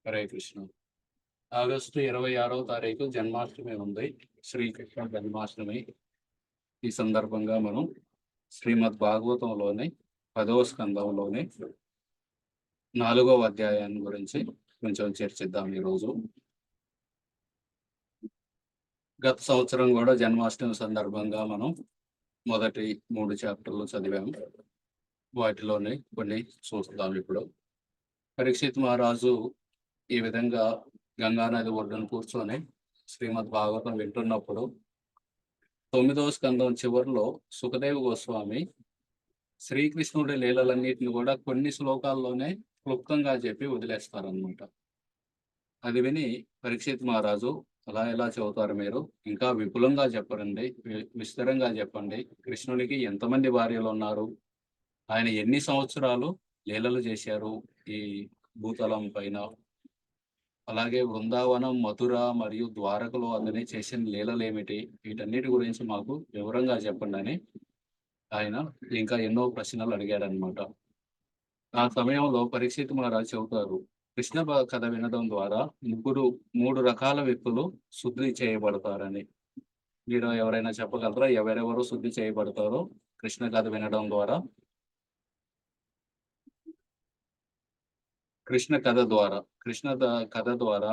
Hare Krishna. August 26వ తారీఖు జన్మాష్టమి ఉంది. శ్రీకృష్ణ జన్మాష్టమి. ఈ సందర్భంగా మనం శ్రీమద్ భాగవతంలోని 10వ స్కందంలోని 4వ అధ్యాయాన్ని గురించి కొంచెం చర్చిద్దాం ఈరోజు. గత సంవత్సరం కూడా జన్మాష్టమి సందర్భంగా మనం మొదటి 3 చాప్టర్లు చదివాము. వాటిలోనే కొన్ని చూస్తాం. ఇప్పుడు పరీక్షిత్ మహారాజు ఈ విధంగా గంగానది ఒడ్డున కూర్చొని శ్రీమద్ భాగవతం వింటున్నప్పుడు 9వ స్కందం చివరిలో సుఖదేవ్ గోస్వామి శ్రీకృష్ణుడి లీలలన్నిటిని కూడా కొన్ని శ్లోకాల్లోనే క్లుప్తంగా చెప్పి వదిలేస్తారనమాట. అది విని పరీక్షిత్ మహారాజు, అలా ఎలా చెబుతారు మీరు, ఇంకా విపులంగా చెప్పండి, విస్తరంగా చెప్పండి. కృష్ణుడికి ఎంతమంది భార్యలు ఉన్నారు, ఆయన ఎన్ని సంవత్సరాలు లీలలు చేశారు ఈ భూతలం పైన, అలాగే బృందావనం, మథుర మరియు ద్వారకలో అతని చేసిన లీలలేమిటి, వీటన్నిటి గురించి మాకు వివరంగా చెప్పండి అని ఆయన ఇంకా ఎన్నో ప్రశ్నలు అడిగాడనమాట. ఆ సమయంలో పరీక్షిత్ మహారాజ్ చెబుతారు, కృష్ణ కథ వినడం ద్వారా 3 రకాల వ్యక్తులు శుద్ధి చేయబడతారని. మీరు ఎవరైనా చెప్పగలరా ఎవరెవరు శుద్ధి చేయబడతారో కృష్ణ కథ వినడం ద్వారా? కృష్ణ కథ ద్వారా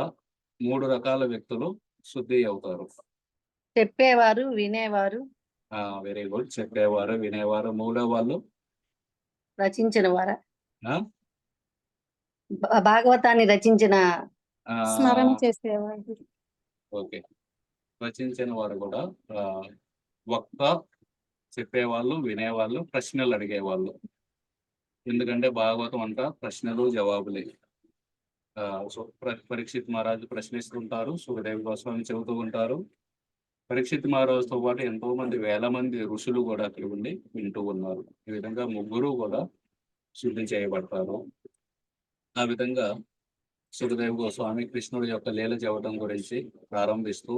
3 రకాల వ్యక్తులు శుద్ధి అవుతారు. చెప్పేవారు, వినేవారు. Very good. చెప్పేవారు, వినేవారు. 3వ వాళ్ళు రచించిన వారా? భాగవతాన్ని రచించిన, స్మరణ చేసేవారు. ఓకే. రచించిన వారు కూడా వక్త, చెప్పేవాళ్ళు, వినేవాళ్ళు, ప్రశ్నలు అడిగేవాళ్ళు. ఎందుకంటే భాగవతం అంతా ప్రశ్నలు జవాబులే. పరీక్షిత్ మహారాజు ప్రశ్నిస్తుంటారు, సుఖదేవ్ గోస్వామి చెబుతూ ఉంటారు. పరీక్షిత్ మహారాజుతో పాటు ఎంతో మంది, వేల మంది ఋషులు కూడా అక్కడ ఉండి వింటూ ఉన్నారు. ఈ విధంగా 3 కూడా శుద్ధి చేయబడతారు. ఆ విధంగా సుఖదేవ్ గోస్వామి కృష్ణుడి యొక్క లీల చెప్పడం గురించి ప్రారంభిస్తూ,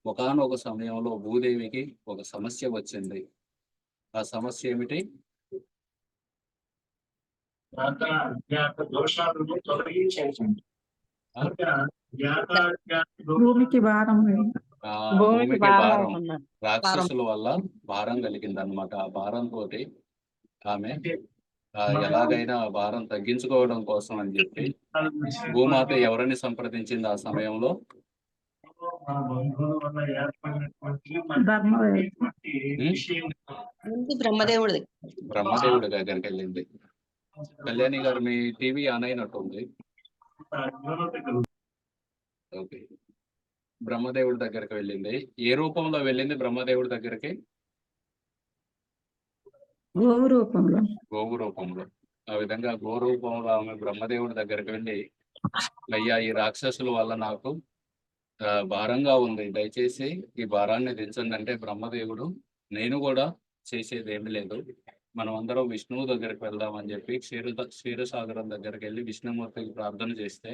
ఒకానొక సమయంలో భూదేవికి ఒక సమస్య వచ్చింది. ఆ సమస్య ఏమిటి? భూమికి భారం. రాక్షసుల వల్ల భారం కలిగింది అనమాట. ఆ భారంతో ఆమె ఎలాగైనా ఆ భారం తగ్గించుకోవడం కోసం అని చెప్పి భూమాత ఎవరిని సంప్రదించింది ఆ సమయంలో? బ్రహ్మదేవుడి దగ్గరికి వెళ్ళింది. కళ్యాణి గారు, మీ టీవీ ఆన్ అయినట్టుంది. ఓకే. బ్రహ్మదేవుడి దగ్గరికి వెళ్ళింది. ఏ రూపంలో వెళ్ళింది బ్రహ్మదేవుడి దగ్గరికి? గోవు రూపంలో. ఆ విధంగా గో రూపంలో ఆమె బ్రహ్మదేవుడి దగ్గరికి వెళ్ళి, అయ్యా, ఈ రాక్షసుల వల్ల నాకు భారంగా ఉంది, దయచేసి ఈ భారాన్ని దించండి అంటే, బ్రహ్మదేవుడు, నేను కూడా చేసేది ఏమి లేదు, మనం అందరం విష్ణువు దగ్గరికి వెళ్దామని చెప్పి క్షీరసాగరం దగ్గరికి వెళ్ళి విష్ణుమూర్తికి ప్రార్థన చేస్తే,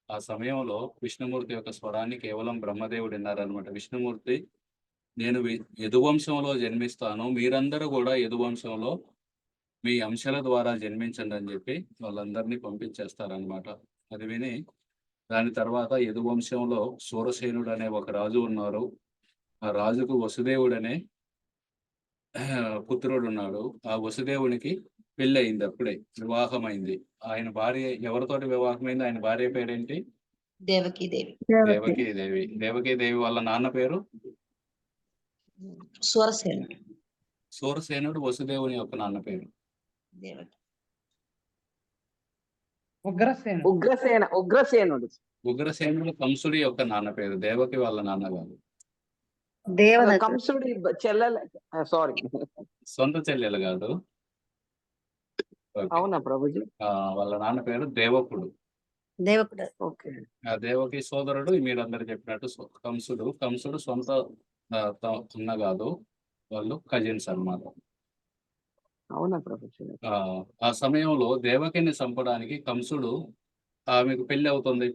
ఆ సమయంలో విష్ణుమూర్తి యొక్క స్వరాన్ని కేవలం బ్రహ్మదేవుడు విన్నారనమాట. విష్ణుమూర్తి, నేను యదువంశంలో జన్మిస్తాను, మీరందరూ కూడా యదువంశంలో మీ అంశాల ద్వారా జన్మించండి అని చెప్పి వాళ్ళందరినీ పంపించేస్తారనమాట. అది విని దాని తర్వాత యదువంశంలో సూరసేనుడు అనే ఒక రాజు ఉన్నారు. ఆ రాజుకు వసుదేవుడు అనే పుత్రుడు ఉన్నాడు. ఆ వసుదేవునికి పెళ్ళి అయింది, అప్పుడే వివాహమైంది. ఆయన భార్య ఎవరితోటి వివాహమైంది? ఆయన భార్య పేరేంటి? దేవకీదేవి. దేవకీదేవి వాళ్ళ నాన్న పేరు సూరసేనుడు. వసుదేవుని యొక్క నాన్న పేరు ఉగ్రసేనుడు. కంసుడి యొక్క నాన్న పేరు. దేవకి వాళ్ళ నాన్న కాదు, కంసుడి చెల్లెలు. సారీ, సొంత చెల్లెలు కాదు. అవునా ప్రభుజీ? వాళ్ళ నాన్న పేరు దేవకుడు. ఓకే. ఆ దేవకి సోదరుడు మీరందరూ చెప్పినట్టు కంసుడు సొంత అన్న కాదు, వాళ్ళు కజిన్స్ అన్నమాట. అవునా ప్రభుజీ? ఆ సమయంలో దేవకిని చంపడానికి కంసుడు, ఆమెకు పెళ్లి అవుతుంది,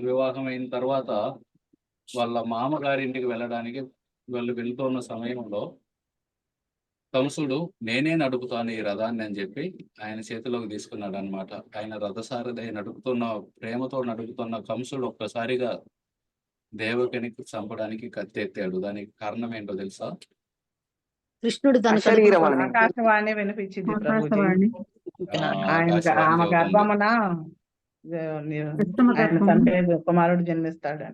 వివాహం అయిన తర్వాత వాళ్ళ మామగారింటికి వెళ్ళడానికి వాళ్ళు వెళ్తున్న సమయంలో కంసుడు నేనే నడుపుతాను ఈ రథాన్ని అని చెప్పి ఆయన చేతిలోకి తీసుకున్నాడు అనమాట. ఆయన రథసారథి ప్రేమతో నడుపుతున్న కంసుడు ఒక్కసారిగా దేవకిని చంపడానికి కత్తెత్తాడు. దానికి కారణం ఏంటో తెలుసా? కృష్ణుడు తన అశరీరవాణి. ఆకాశవాణి వినిపించింది ప్రభుజీ. ఆకాశవాణి. ఆమె ఆకాశవాణి చెబుతుంది. గర్భమున ఆయన తండ్రి కుమారుడు జన్మిస్తాడు.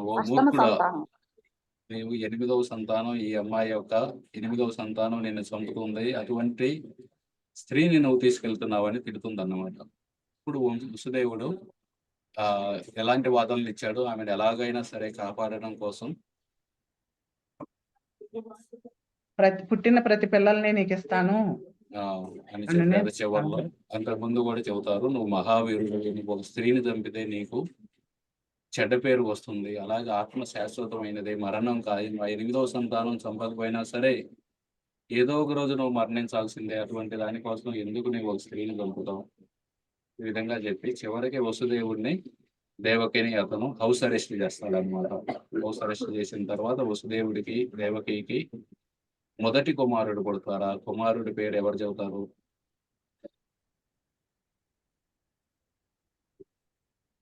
ఓ అష్టమ మూర్ఖుడా, సంతానం. నీవు 8వ సంతానం, ఈ అమ్మాయి యొక్క 8వ సంతానం నిన్ను చంపుతుంది, అటువంటి స్త్రీని నువ్వు తీసుకెళ్తున్నావని తిడుతుంది అన్నమాట. ఇప్పుడు వసుదేవుడు ఎలాంటి వాదనలు ఇచ్చాడు? ఆమెను ఎలాగైనా సరే కాపాడడం కోసం పుట్టిన ప్రతి పిల్లల్ని నీకు ఇస్తాను అని చెప్పారు. చివరిలో అంతకుముందు కూడా చెబుతారు, నువ్వు మహావీరుడు, నువ్వు ఒక స్త్రీని చంపితే నీకు చెడ్డ పేరు వస్తుంది, అలాగే ఆత్మ శాశ్వతమైనది, మరణం ఖాయం. 8వ సంతానం చంపకపోయినా సరే ఏదో ఒక రోజు నువ్వు మరణించాల్సిందే, అటువంటి దానికోసం ఎందుకు నువ్వు ఒక స్త్రీని చంపుతావు? ఈ విధంగా చెప్పి చివరికి వసుదేవుడిని దేవకిని అతను హౌస్ అరెస్ట్ చేస్తాడు అనమాట. హౌస్ అరెస్ట్ చేసిన తర్వాత వసుదేవుడికి దేవకికి మొదటి కుమారుడు పుడతారు. ఆ కుమారుడి పేరు ఎవరు చెబుతారు?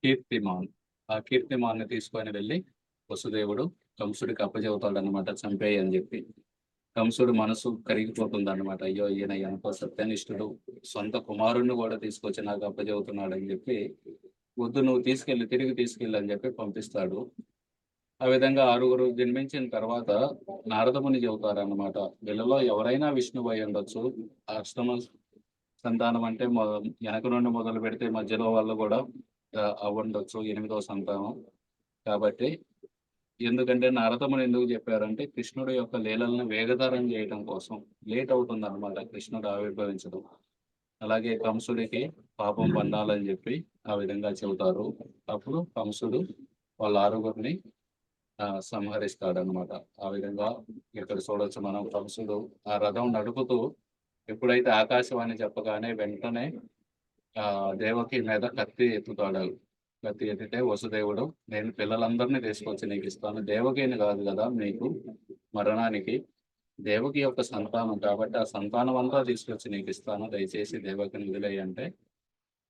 కీర్తిమాన్. ఆ కీర్తిమాన్ని తీసుకొని వెళ్ళి వసుదేవుడు కంసుడికి అప్పచెబుతాడు అనమాట, చంపేయి అని చెప్పి. కంసుడు మనసు కరిగిపోతుంది అనమాట. అయ్యో, ఈయన ఎంతో సత్యనిష్ఠుడు, సొంత కుమారుణ్ణి కూడా తీసుకొచ్చి నాకు అప్పచెబుతున్నాడు అని చెప్పి, వద్దు నువ్వు తిరిగి తీసుకెళ్ళి అని చెప్పి పంపిస్తాడు. ఆ విధంగా 6గురు జన్మించిన తర్వాత నారదముని చెబుతారు అన్నమాట, వీళ్ళలో ఎవరైనా విష్ణువు అయి ఉండొచ్చు. అష్టమ సంతానం అంటే వెనక నుండి మొదలు పెడితే మధ్యలో వాళ్ళు కూడా అవ్వండొచ్చు, 8వ సంతానం. కాబట్టి ఎందుకంటే నారదముని ఎందుకు చెప్పారంటే కృష్ణుడు యొక్క లీలలను వేగతరం చేయడం కోసం. లేట్ అవుతుంది అనమాట కృష్ణుడు ఆవిర్భవించడం. అలాగే కంసుడికి పాపం పండాలని చెప్పి ఆ విధంగా చెబుతారు. అప్పుడు కంసుడు వాళ్ళ 6గురిని సంహరిస్తాడు అనమాట. ఆ విధంగా ఇక్కడ చూడొచ్చు మనం, కంసుడు ఆ రథం నడుపుతూ ఎప్పుడైతే ఆకాశవాణి చెప్పగానే వెంటనే దేవకి మీద కత్తి ఎత్తుతాడు. కత్తి ఎత్తితే వసుదేవుడు, నేను పిల్లలందరినీ తీసుకొచ్చి నీకు ఇస్తాను, దేవకిని కాదు కదా నీకు మరణానికి, దేవకి యొక్క సంతానం కాబట్టి ఆ సంతానం అంతా తీసుకొచ్చి నీకు ఇస్తాను, దయచేసి దేవకిని వదిలేయి అంటే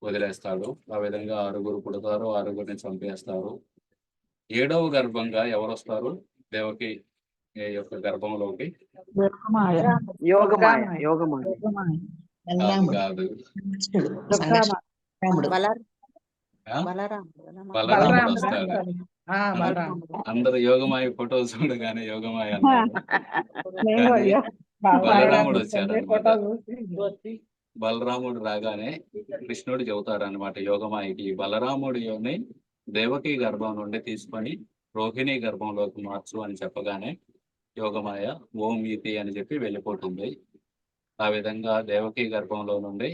వదిలేస్తాడు. ఆ విధంగా 6గురు పుడతారు, 6గురిని చంపేస్తారు. 7వ గర్భంగా ఎవరు వస్తారు దేవకి యొక్క గర్భంలోకి? యోగమాయ. యోగమాయ. కాదు, బలరాముడు వస్తాడు. అందరు యోగమాయ ఫోటో చూడగానే యోగమాయ అన్నారు. బలరాముడు వచ్చాడు అన్నమాట. బలరాముడు రాగానే కృష్ణుడు చెబుతాడు అనమాట యోగమాయకి, బలరాముడిని దేవకి గర్భం నుండి తీసుకొని రోహిణి గర్భంలోకి మార్చు అని చెప్పగానే యోగమాయ ఓం ఇతి అని చెప్పి వెళ్ళిపోతుంది. ఆ విధంగా దేవకి గర్భంలో నుండి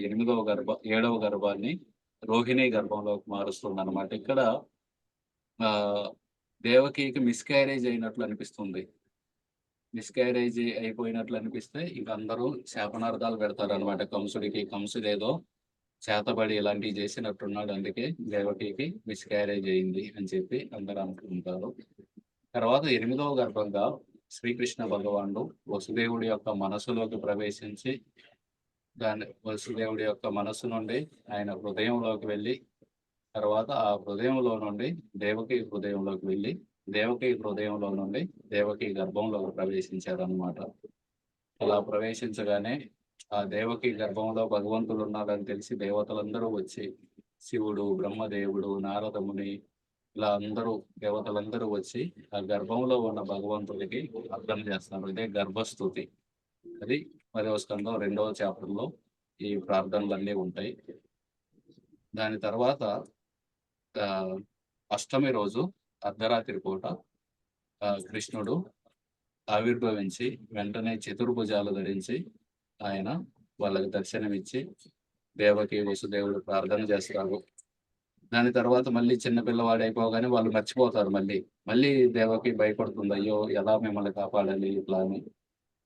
7వ గర్భాన్ని రోహిణి గర్భంలోకి మారుస్తుంది అనమాట. ఇక్కడ దేవకికి మిస్క్యారేజ్ అయినట్లు అనిపిస్తుంది. మిస్క్యారేజ్ అయిపోయినట్లు అనిపిస్తే ఇంక అందరూ శాపనార్థాలు పెడతారు అనమాట కంసుడికి. కంసుడు ఏదో చేతబడి ఇలాంటివి చేసినట్టున్నాడు, అందుకే దేవకికి మిస్క్యారేజ్ అయింది అని చెప్పి అందరూ అనుకుంటారు. తర్వాత 8వ గర్భంగా శ్రీకృష్ణ భగవానుడు వసుదేవుడి యొక్క మనసులోకి ప్రవేశించి వసుదేవుడి యొక్క మనసు నుండి ఆయన హృదయంలోకి వెళ్ళి, తర్వాత ఆ హృదయంలో నుండి దేవకి హృదయంలోకి వెళ్ళి, దేవకి హృదయంలో నుండి దేవకి గర్భంలోకి ప్రవేశించారు అనమాట. అలా ప్రవేశించగానే ఆ దేవకి గర్భంలో భగవంతుడు ఉన్నాడని తెలిసి దేవతలందరూ వచ్చి, శివుడు, బ్రహ్మదేవుడు, నారదముని, ఇలా అందరూ దేవతలందరూ వచ్చి ఆ గర్భంలో ఉన్న భగవంతుడికి అర్థం చేస్తున్నారు. ఇదే గర్భస్తుతి. అది 10వ స్కంధం 2వ చాప్టర్లో ఈ ప్రార్థనలన్నీ ఉంటాయి. దాని తర్వాత అష్టమి రోజు అర్ధరాత్రి పూట కృష్ణుడు ఆవిర్భవించి వెంటనే చతుర్భుజాలు ధరించి ఆయన వాళ్ళకి దర్శనమిచ్చి దేవకి వసుదేవుడు ప్రార్థన చేస్తారు. దాని తర్వాత మళ్ళీ చిన్నపిల్లవాడు అయిపోగానే వాళ్ళు మర్చిపోతారు. మళ్ళీ దేవకి భయపడుతుంది, అయ్యో ఎలా మిమ్మల్ని కాపాడాలి ఇట్లా అని.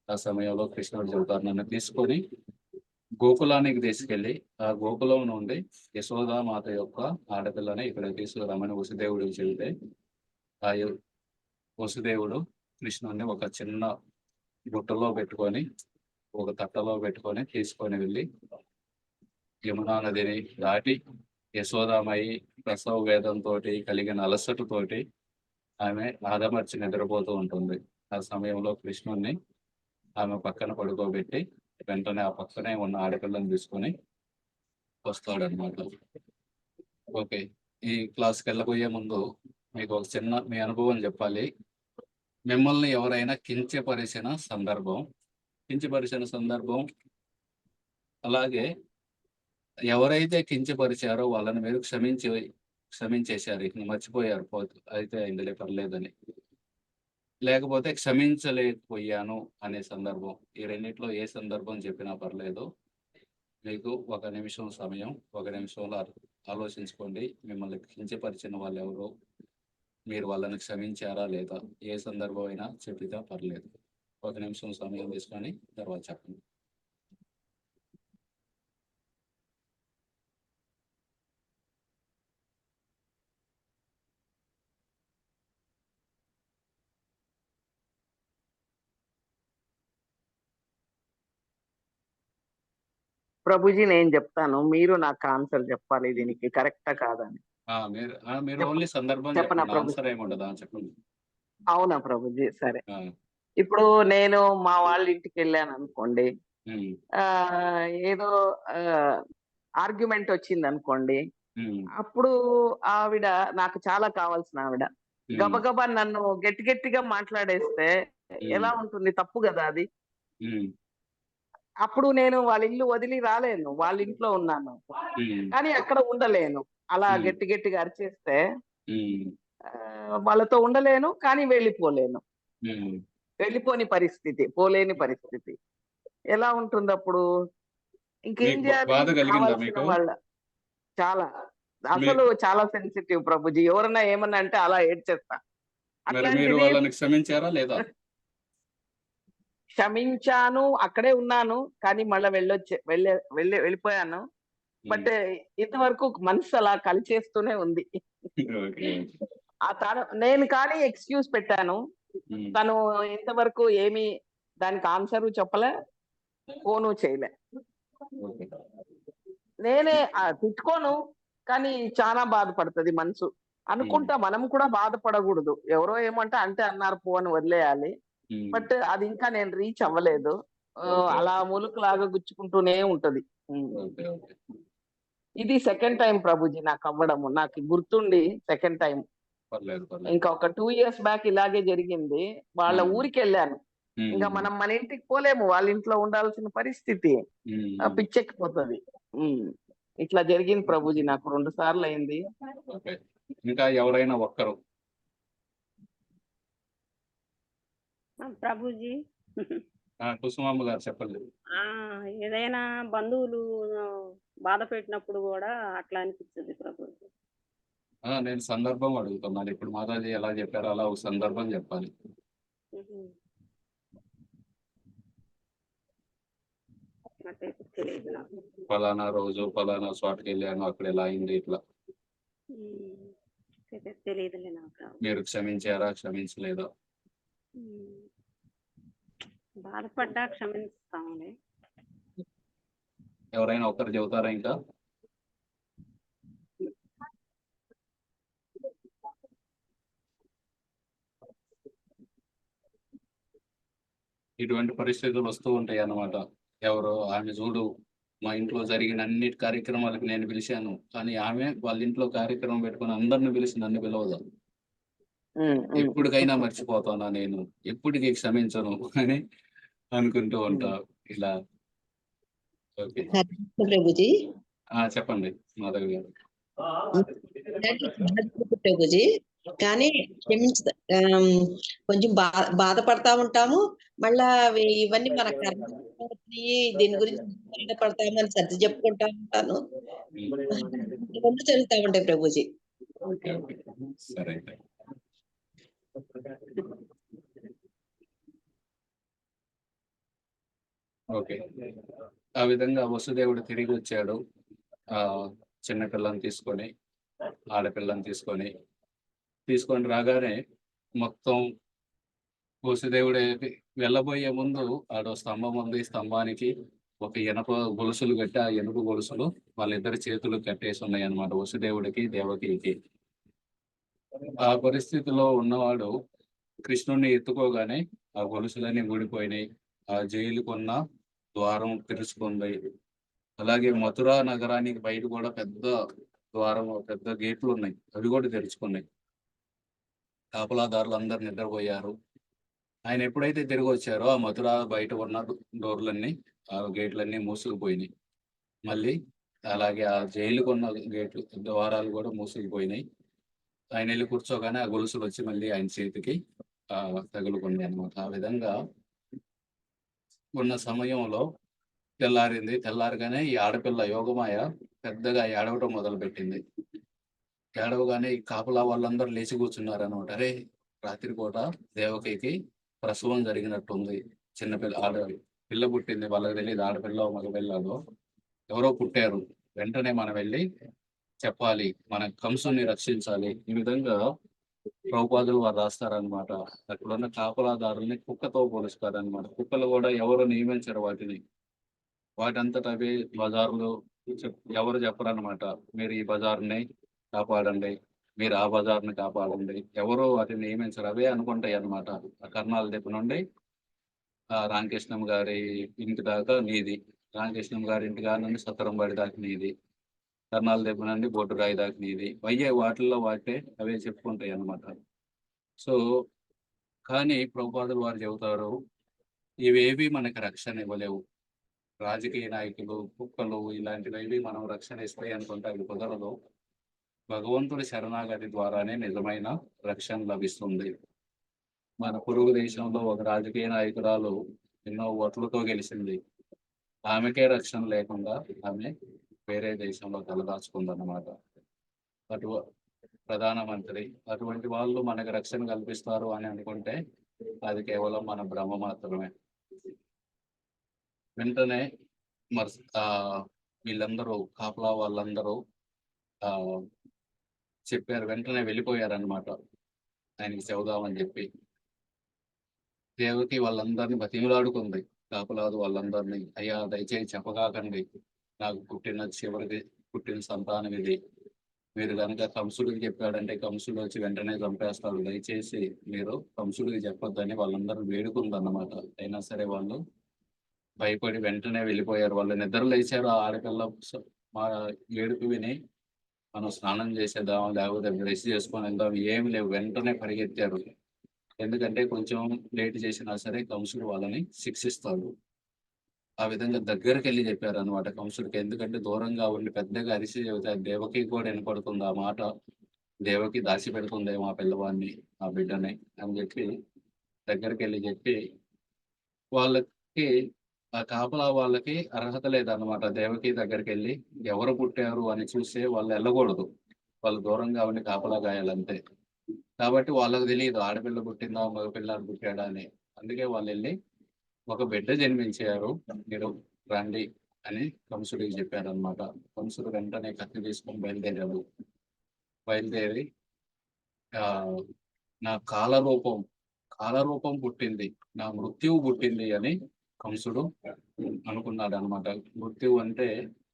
ఆ సమయంలో కృష్ణుడు చెబుతారు, నన్ను తీసుకొని గోకులానికి తీసుకెళ్లి ఆ గోకులం నుండి యశోదామాత యొక్క ఆడపిల్లని ఇక్కడ తీసుకురామని వసుదేవుడికి చెబితే ఆ వసుదేవుడు కృష్ణుడిని ఒక చిన్న బుట్టలో పెట్టుకొని ఒక తట్టలో పెట్టుకొని తీసుకొని వెళ్ళి యమునా నదిని దాటి యశోదామయి ప్రసవ వేదంతో కలిగిన అలసటతోటి ఆమె ఆదమర్చి నిద్రపోతూ ఉంటుంది. ఆ సమయంలో కృష్ణుణ్ణి ఆమె పక్కన పడుకోబెట్టి వెంటనే ఆ పక్కనే ఉన్న ఆడపిల్లని తీసుకొని వస్తాడనమాట. ఓకే, ఈ క్లాస్కి వెళ్ళబోయే ముందు మీకు ఒక చిన్న మీ అనుభవం చెప్పాలి. మిమ్మల్ని ఎవరైనా కించపరిచిన సందర్భం, అలాగే ఎవరైతే కించపరిచారో వాళ్ళని మీరు క్షమించేశారు, ఇక మర్చిపోయారు, అయితే ఇందులో పర్లేదని, లేకపోతే క్షమించలేకపోయాను అనే సందర్భం, ఈ రెండిట్లో ఏ సందర్భం చెప్పినా పర్లేదు. మీకు 1 నిమిషం సమయం, 1 నిమిషంలో ఆలోచించుకోండి. మిమ్మల్ని కించపరిచిన వాళ్ళు ఎవరు, మీరు వాళ్ళని క్షమించారా లేదా, ఏ సందర్భం అయినా చెప్పితే పర్లేదు. 1 నిమిషం సమయం తీసుకొని తర్వాత చెప్పండి. ప్రభుజీ నేను చెప్తాను, మీరు నాకు ఆన్సర్ చెప్పాలి దీనికి కరెక్టా కాదని. మీరు ఓన్లీ సందర్భం చెప్పనా చెప్పండి, ప్రభు? ఆన్సర్ ఏముండదా చెప్పండి. అవునా ప్రభుజీ? సరే. ఆ, ఇప్పుడు నేను మా వాళ్ళ ఇంటికి వెళ్ళాను అనుకోండి, ఉమ్, ఆ ఏదో ఆర్గ్యుమెంట్ వచ్చింది అనుకోండి, ఉమ్, అప్పుడు ఆవిడ నాకు చాలా కావాల్సిన ఆవిడ ఉమ్, గబగబా నన్ను గట్టి గట్టిగా మాట్లాడేస్తే ఎలా ఉంటుంది? తప్పు కదా అది. ఉమ్, అప్పుడు నేను వాళ్ళ ఇల్లు వదిలి రాలేను, వాళ్ళ ఇంట్లో ఉన్నాను, ఉమ్, కానీ అక్కడ ఉండలేను. అలా ఉమ్, గట్టి గట్టిగా అరిచేస్తే ఉమ్, వాళ్ళతో ఉండలేను, కానీ వెళ్ళిపోలేను. ఉమ్. వెళ్ళిపోని పరిస్థితి, పోలేని పరిస్థితి. ఎలా ఉంటుంది అప్పుడు? ఇంకేం మీకు చేయాలి? బాధ కలిగిందా కావాల్సిన మీకు? వాళ్ళ చాలా, మీ అసలు చాలా సెన్సిటివ్ ప్రభుజీ. ఎవరన్నా ఏమన్నా అంటే అలా ఏడ్చేస్తా. మరి మీరు అట్లాంటిది వాళ్ళని క్షమించారా లేదా? క్షమించాను, అక్కడే ఉన్నాను, కానీ మళ్ళీ వెళ్ళిపోయాను. బట్ ఇంతవరకు మనసు అలా కలిచేస్తూనే ఉంది. ఓకే. ఆ నేను కానీ ఎక్స్క్యూజ్ పెట్టాను, ఉమ్, తను ఇంతవరకు ఏమి దానికి ఆన్సర్ చెప్పలే, ఫోను చేయలే. ఓకే. నేనే తిట్టుకోను, కానీ చాలా బాధపడుతుంది మనసు. అనుకుంటా మనం కూడా బాధపడకూడదు, ఎవరో ఏమంటే అంటే అన్నారు పో అని వదిలేయాలి. ఉమ్, బట్ అది ఇంకా నేను రీచ్ అవ్వలేదు. ఓకే. అలా ములుకులాగా గుచ్చుకుంటూనే ఉంటది. ఓకే. ఓకే. ఇది సెకండ్ టైం ప్రభుజీ నాకు అవ్వడము, నాకు గుర్తుండి సెకండ్ టైం. పర్లేదు ఇంకా ఒక 2 years బ్యాక్ ఇలాగే జరిగింది. వాళ్ళ ఊరికి వెళ్ళాను. ఇంకా మనం మన ఇంటికి పోలేము, వాళ్ళ ఇంట్లో ఉండాల్సిన పరిస్థితి. పిచ్చెక్కిపోతుంది. ఇట్లా జరిగింది ప్రభుజీ, నాకు 2 సార్లు అయింది. ఓకే. ఇంకా ఎవరైనా ఒక్కరు? ప్రభుజీ కుసుమమ్మ గారు చెప్పండి. ఏదైనా బంధువులు బాధ పెట్టినప్పుడు కూడా అట్లా అనిపిస్తుంది ప్రభుజీ. నేను సందర్భం అడుగుతున్నాను. ఇప్పుడు మాతాజీ ఎలా చెప్పారో అలా ఒక సందర్భం చెప్పాలి. తెలియదు నాకు. ఫలానా రోజు ఫలానా చోటకి వెళ్ళాను, అక్కడ ఎలా అయింది ఇట్లా. తెలియదులే నాకు. మీరు క్షమించారా, క్షమించలేదా? బాధపడ్డా క్షమిస్తాంలే. ఎవరైనా ఒకరు చెబుతారా ఇంకా? ఇటువంటి పరిస్థితులు వస్తూ ఉంటాయి అన్నమాట. ఎవరో ఆమె చూడు, మా ఇంట్లో జరిగిన అన్ని కార్యక్రమాలకు నేను పిలిచాను, కానీ ఆమె వాళ్ళ ఇంట్లో కార్యక్రమం పెట్టుకుని అందరిని పిలిచి నన్ను పిలవదు. ఎప్పటికైనా మర్చిపోతానా నేను, ఎప్పటికీ క్షమించను అని అనుకుంటూ ఉంటా ఇలా. ఓకే, ప్రభుజీ చెప్పండి మాధవి గారు. ప్రభుజీ కానీ కొంచెం బాధపడతా ఉంటాము. మళ్ళా ఇవన్నీ మన కర్మ, దీని గురించి బాధపడతాము అని సర్ది చెప్పుకుంటా ఉంటాను. రెండు జరుగుతా ఉంటాయి ప్రభుజీ. సరే. ఓకే, ఆ విధంగా వసుదేవుడు తిరిగి వచ్చాడు. చిన్న పిల్లని తీసుకొని, ఆడపిల్లని తీసుకొని రాగానే మొత్తం వసుదేవుడు వెళ్ళబోయే ముందు ఆడో స్తంభం ఉంది, స్తంభానికి ఒక ఇనప గొలుసులు కట్టి ఆ ఇనుప గొలుసులు వాళ్ళిద్దరి చేతులు కట్టేసి ఉన్నాయి అన్నమాట, వసుదేవుడికి దేవకికి. ఆ పరిస్థితిలో ఉన్నవాడు కృష్ణుడిని ఎత్తుకోగానే ఆ గొలుసులన్నీ ఊడిపోయినాయి, ఆ జైలుకున్న ద్వారం తెరుచుకుంది. అలాగే మథురా నగరానికి బయట కూడా పెద్ద ద్వారం, పెద్ద గేట్లు ఉన్నాయి, అవి కూడా తెరుచుకున్నాయి. కాపలాదారులు అందరు నిద్రపోయారు. ఆయన ఎప్పుడైతే తిరిగి వచ్చారో ఆ మథుర బయట ఉన్న డోర్లన్నీ, ఆ గేట్లన్నీ మూసుకుపోయినాయి. మళ్ళీ అలాగే ఆ జైలుకు ఉన్న గేట్లు ద్వారాలు కూడా మూసుకుపోయినాయి. ఆయన వెళ్ళి కూర్చోగానే ఆ గొలుసులు వచ్చి మళ్ళీ ఆయన చేతికి తగులుకున్నాయి అనమాట. ఆ విధంగా ఉన్న సమయంలో తెల్లారింది. తెల్లారగానే ఈ ఆడపిల్ల యోగమాయ పెద్దగా ఏడవటం మొదలు పెట్టింది. ఏడవగానే ఈ కాపలా వాళ్ళందరూ లేచి కూర్చున్నారు అనమాట. అరే, రాత్రిపూట దేవకికి ప్రసవం జరిగినట్టుంది, చిన్నపిల్ల పిల్ల పుట్టింది, వాళ్ళకి తెలియదు ఆడపిల్ల మగపిల్లలో ఎవరో పుట్టారు, వెంటనే మనం వెళ్ళి చెప్పాలి, మన కంసుని రక్షించాలి. ఈ విధంగా ప్రభుపాదులు వారు రాస్తారనమాట. అక్కడున్న కాపలాదారుల్ని కుక్కతో పోలుస్తారనమాట. కుక్కలు కూడా ఎవరు నియమించరు వాటిని, వాటంతట అవే బజార్లు ఎవరు చెప్పరనమాట. మీరు ఈ బజార్ని కాపాడండి, మీరు ఆ బజార్ని కాపాడండి, ఎవరు వాటిని నియమించరు, అవే అనుకుంటాయి అనమాట. ఆ కర్ణాల దగ్గర నుండి రామకృష్ణం గారి ఇంటి దాకా నీది, రామకృష్ణం గారి ఇంటి కాడ నుండి సత్తరంబడి దాకా నీది, కర్ణాల దగ్గర నుండి బొడ్డురాయి దాకా నీది, అయ్యే వాటిల్లో వాటే అవే చెప్పుకుంటాయి అనమాట. సో కానీ ప్రభుపాదులు వారు చెబుతారు, ఇవేవి మనకి రక్షణ ఇవ్వలేవు. రాజకీయ నాయకులు, కుక్కలు ఇలాంటివి మనం రక్షణ ఇస్తాయి అనుకుంటే అవి కుదరదు. భగవంతుడి శరణాగతి ద్వారానే నిజమైన రక్షణ లభిస్తుంది. మన పొరుగు దేశంలో ఒక రాజకీయ నాయకురాలు ఎన్నో ఓట్లతో గెలిచింది, ఆమెకే రక్షణ లేకుండా ఆమె వేరే దేశంలో తలదాచుకుందన్నమాట. ప్రధానమంత్రి అటువంటి వాళ్ళు మనకు రక్షణ కల్పిస్తారు అని అనుకుంటే అది కేవలం మన భ్రమ మాత్రమే. వెంటనే వీళ్ళందరూ కాపలా వాళ్ళందరూ చెప్పారు, వెంటనే వెళ్ళిపోయారనమాట ఆయనకి చెబుదామని చెప్పి. దేవకి వాళ్ళందరినీ బతిమలాడుకుంది, కాపలాదు వాళ్ళందరినీ, అయ్యా దయచేసి చెప్పగాకండి, నాకు చివరికి పుట్టిన సంతానం ఇది, మీరు కనుక కంసుడికి చెప్పాడంటే కంసుడు వచ్చి వెంటనే చంపేస్తాడు, దయచేసి మీరు కంసుడికి చెప్పొద్దని వాళ్ళందరూ వేడుకుందన్నమాట. అయినా సరే వాళ్ళు భయపడి వెంటనే వెళ్ళిపోయారు. వాళ్ళు నిద్ర లేచారు. ఆ ఆడపిల్ల మా ఏడుపు విని మనం స్నానం చేసేద్దాం, లేకపోతే బ్రష్ చేసుకొని వెళ్దాం, ఏమి లేవు, వెంటనే పరిగెత్తారు. ఎందుకంటే కొంచెం లేట్ చేసినా సరే కంసుడు వాళ్ళని శిక్షిస్తాడు. ఆ విధంగా దగ్గరికి వెళ్ళి చెప్పారు అనమాట కంసుడికి. ఎందుకంటే దూరంగా ఉండి పెద్దగా అరిసి చెబితే దేవకి కూడా వినపడుతుంది ఆ మాట, దేవకి దాచి పెడుతుందేమో ఆ పిల్లవాడిని, ఆ బిడ్డని అని చెప్పి దగ్గరికి వెళ్ళి చెప్పి, వాళ్ళకి ఆ కాపలా వాళ్ళకి అర్హత లేదన్నమాట. దేవకి దగ్గరికి వెళ్ళి ఎవరు పుట్టారు అని చూస్తే వాళ్ళు వెళ్ళకూడదు, వాళ్ళు దూరంగా ఉండి కాపలా గాయాలంతే. కాబట్టి వాళ్ళకి తెలియదు ఆడపిల్ల పుట్టిందా మగపిల్లాడు పుట్టాడా అని. అందుకే వాళ్ళు వెళ్ళి ఒక బిడ్డ జన్మించారు, మీరు రండి అని కంసుడికి చెప్పారనమాట. కంసుడు వెంటనే కత్తి తీసుకొని బయలుదేరాడు. బయలుదేరి నా కాలరూపం పుట్టింది, నా మృత్యువు పుట్టింది అని కంసుడు అనుకున్నాడు అనమాట. మృత్యువు అంటే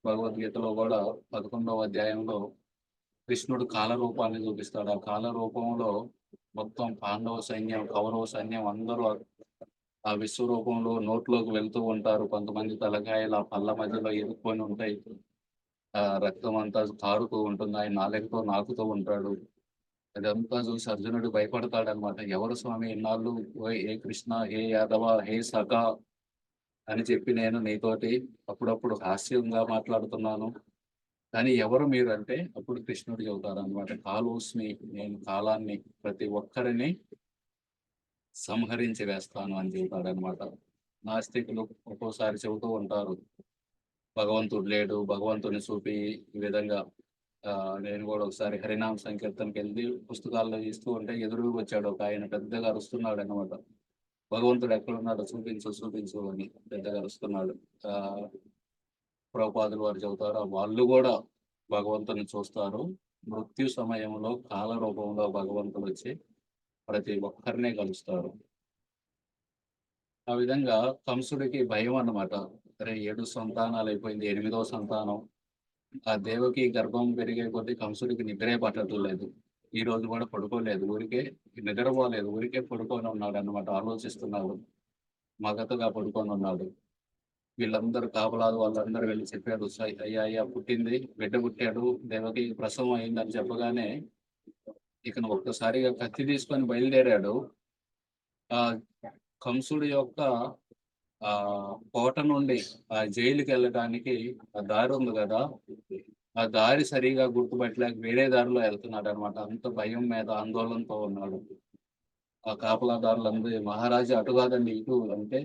భగవద్గీతలో కూడా 11వ అధ్యాయంలో కృష్ణుడు కాలరూపాన్ని చూపిస్తాడు. ఆ కాలరూపంలో మొత్తం పాండవ సైన్యం, కౌరవ సైన్యం అందరూ ఆ విశ్వరూపంలో నోట్లోకి వెళ్తూ ఉంటారు. కొంతమంది తలకాయలు ఆ పళ్ళ మధ్యలో ఇరుక్కొని ఉంటాయి, రక్తం అంతా కారుతూ ఉంటుంది, ఆయన నాలుకతో నాకుతూ ఉంటాడు. అదంతా చూసి అర్జునుడు భయపడతాడనమాట. ఎవరు స్వామి ఇన్నాళ్ళు ఏ కృష్ణ, ఏ యాదవ, హే సఖ అని చెప్పి నేను నీతోటి అప్పుడప్పుడు హాస్యంగా మాట్లాడుతున్నాను, కానీ ఎవరు మీరు అంటే అప్పుడు కృష్ణుడు చెబుతారనమాట, కాలోస్మి, నేను కాలాన్ని, ప్రతి ఒక్కరిని సంహరించి వేస్తాను అని చెబుతాడనమాట. నాస్తికులు ఒక్కోసారి చెబుతూ ఉంటారు భగవంతుడు లేడు, భగవంతుని చూపి ఈ విధంగా. నేను కూడా ఒకసారి హరినామ సంకీర్తనకి వెళ్ళి పుస్తకాల్లో ఇస్తూ ఉంటే ఎదురుగా వచ్చాడు ఒక ఆయన, పెద్దగా అరుస్తున్నాడు అనమాట, భగవంతుడు ఎక్కడున్నాడో చూపించు అని పెద్దగా అరుస్తున్నాడు. ప్రభుపాదులు వారు చెబుతారు, వాళ్ళు కూడా భగవంతుని చూస్తారు, మృత్యు సమయంలో కాల రూపంలో భగవంతుడు వచ్చి ప్రతి ఒక్కరినే కలుస్తారు. ఆ విధంగా కంసుడికి భయం అన్నమాట. అరే 7 సంతానాలు అయిపోయింది, 8వ సంతానం. ఆ దేవకి గర్భం పెరిగే కొద్దీ కంసుడికి నిద్రే పట్టట్లేదు. ఈ రోజు కూడా పడుకోలేదు. ఊరికే నిద్రపోలేదు. ఊరికే పడుకొని ఉన్నాడన్నమాట. ఆలోచిస్తున్నాడు. మగతగా పడుకొని ఉన్నాడు. వీళ్ళందరూ కాపలాలు వాళ్ళందరూ వెళ్ళి చెప్పారు. అయ్యా అయ్యా పుట్టింది, బిడ్డ పుట్టాడు, దేవకి ప్రసవం అయిందని చెప్పగానే ఇకను ఒక్కసారిగా కత్తి తీసుకొని బయలుదేరాడు. ఆ కంసుడి యొక్క ఆ కోట నుండి ఆ జైలుకి వెళ్ళడానికి ఆ దారి ఉంది కదా, ఆ దారి సరిగా గుర్తుపట్టలేక వేరే దారిలో వెళ్తున్నాడు అనమాట. అంత భయం మీద ఆందోళనతో ఉన్నాడు. ఆ కాపలాదారులందరూ మహారాజా అటు కాదండి ఇటు అంటే,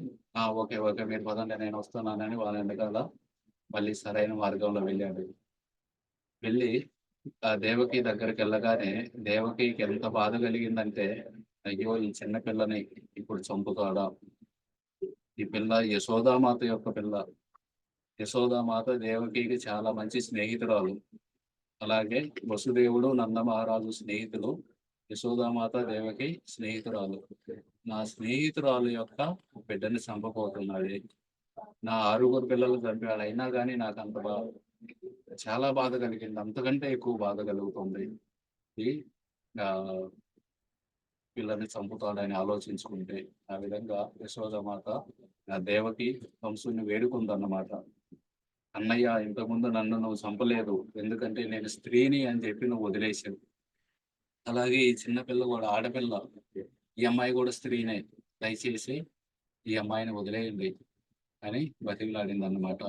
ఓకే ఓకే మీరు పదండి నేను వస్తున్నానని వాళ్ళ వెనకాల మళ్ళీ సరైన మార్గంలో వెళ్ళాడు. వెళ్ళి ఆ దేవకి దగ్గరికి వెళ్ళగానే దేవకికి ఎంత బాధ కలిగిందంటే, అయ్యో ఈ చిన్న పిల్లని ఇప్పుడు చంపుతాడా? ఈ పిల్ల యశోదామాత యొక్క పిల్ల. యశోదామాత దేవకికి చాలా మంచి స్నేహితురాలు. అలాగే వసుదేవుడు నందమహారాజు స్నేహితులు. యశోదామాత దేవకి స్నేహితురాలు. నా స్నేహితురాలు యొక్క బిడ్డని చంపబోతున్నాడు. నా 6 పిల్లలు చంపాడు. అయినా కానీ నాకు అంత చాలా బాధ కలిగింది. అంతకంటే ఎక్కువ బాధ కలుగుతుంది. ఈ ఆ పిల్లల్ని చంపుతాడని ఆలోచించుకుంటే. ఆ విధంగా యశోదామాత ఆ దేవకి కంసుని వేడుకుందన్నమాట. అన్నయ్య ఇంతకుముందు నన్ను నువ్వు చంపలేదు. ఎందుకంటే నేను స్త్రీని అని చెప్పి నువ్వు వదిలేసావు. అలాగే ఈ చిన్న పిల్ల కూడా ఆడపిల్ల. ఈ అమ్మాయి కూడా స్త్రీనే. దయచేసి ఈ అమ్మాయిని వదిలేయండి అని బతిమలాడింది అన్నమాట.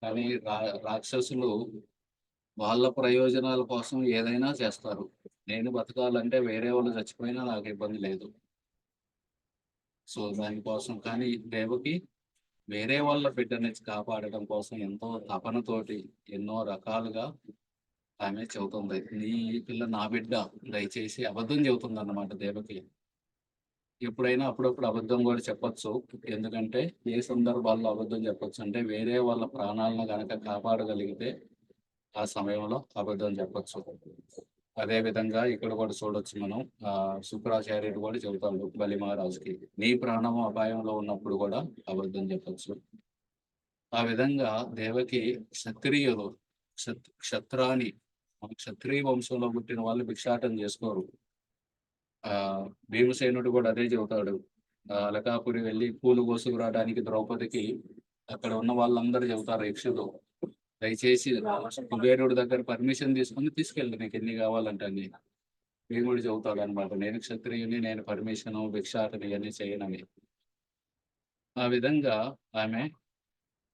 కానీ రాక్షసులు వాళ్ళ ప్రయోజనాల కోసం ఏదైనా చేస్తారు. నేను బతకాలంటే వేరే వాళ్ళు చచ్చిపోయినా నాకు ఇబ్బంది లేదు. సో దానికోసం కానీ దేవకి వేరే వాళ్ళ బిడ్డని కాపాడడం కోసం ఎంతో తపనతోటి ఎన్నో రకాలుగా ఆమె చెబుతుంది. నీ పిల్ల నా బిడ్డ, దయచేసి అబద్ధం చెబుతుంది అన్నమాట దేవకి. ఎప్పుడైనా అప్పుడప్పుడు అబద్ధం కూడా చెప్పొచ్చు. ఎందుకంటే ఏ సందర్భాల్లో అబద్ధం చెప్పొచ్చు అంటే, వేరే వాళ్ళ ప్రాణాలను గనక కాపాడగలిగితే ఆ సమయంలో అబద్ధం చెప్పొచ్చు. అదే విధంగా ఇక్కడ కూడా చూడొచ్చు మనం. శుక్రాచార్యుడు కూడా చెబుతాడు బలి మహారాజుకి, నీ ప్రాణము అపాయంలో ఉన్నప్పుడు కూడా అబద్ధం చెప్పొచ్చు. ఆ విధంగా దేవకి క్షత్రియులు, క్షత్రాని, క్షత్రియ వంశంలో పుట్టిన వాళ్ళు భిక్షాటన చేసుకోరు. భీమసేనుడు కూడా అదే చెబుతాడు. అలకాపురి వెళ్ళి పూలు కోసుకురావడానికి ద్రౌపదికి అక్కడ ఉన్న వాళ్ళందరూ చెబుతారు యక్షులు, దయచేసి కుబేరుడి దగ్గర పర్మిషన్ తీసుకుని తీసుకెళ్ళి నీకు ఎన్ని కావాలంటే అన్ని. భీముడు చెబుతాడు అనమాట, నేను క్షత్రియుని, నేను పర్మిషన్ భిక్షాటన ఇవన్నీ చేయనని. ఆ విధంగా ఆమె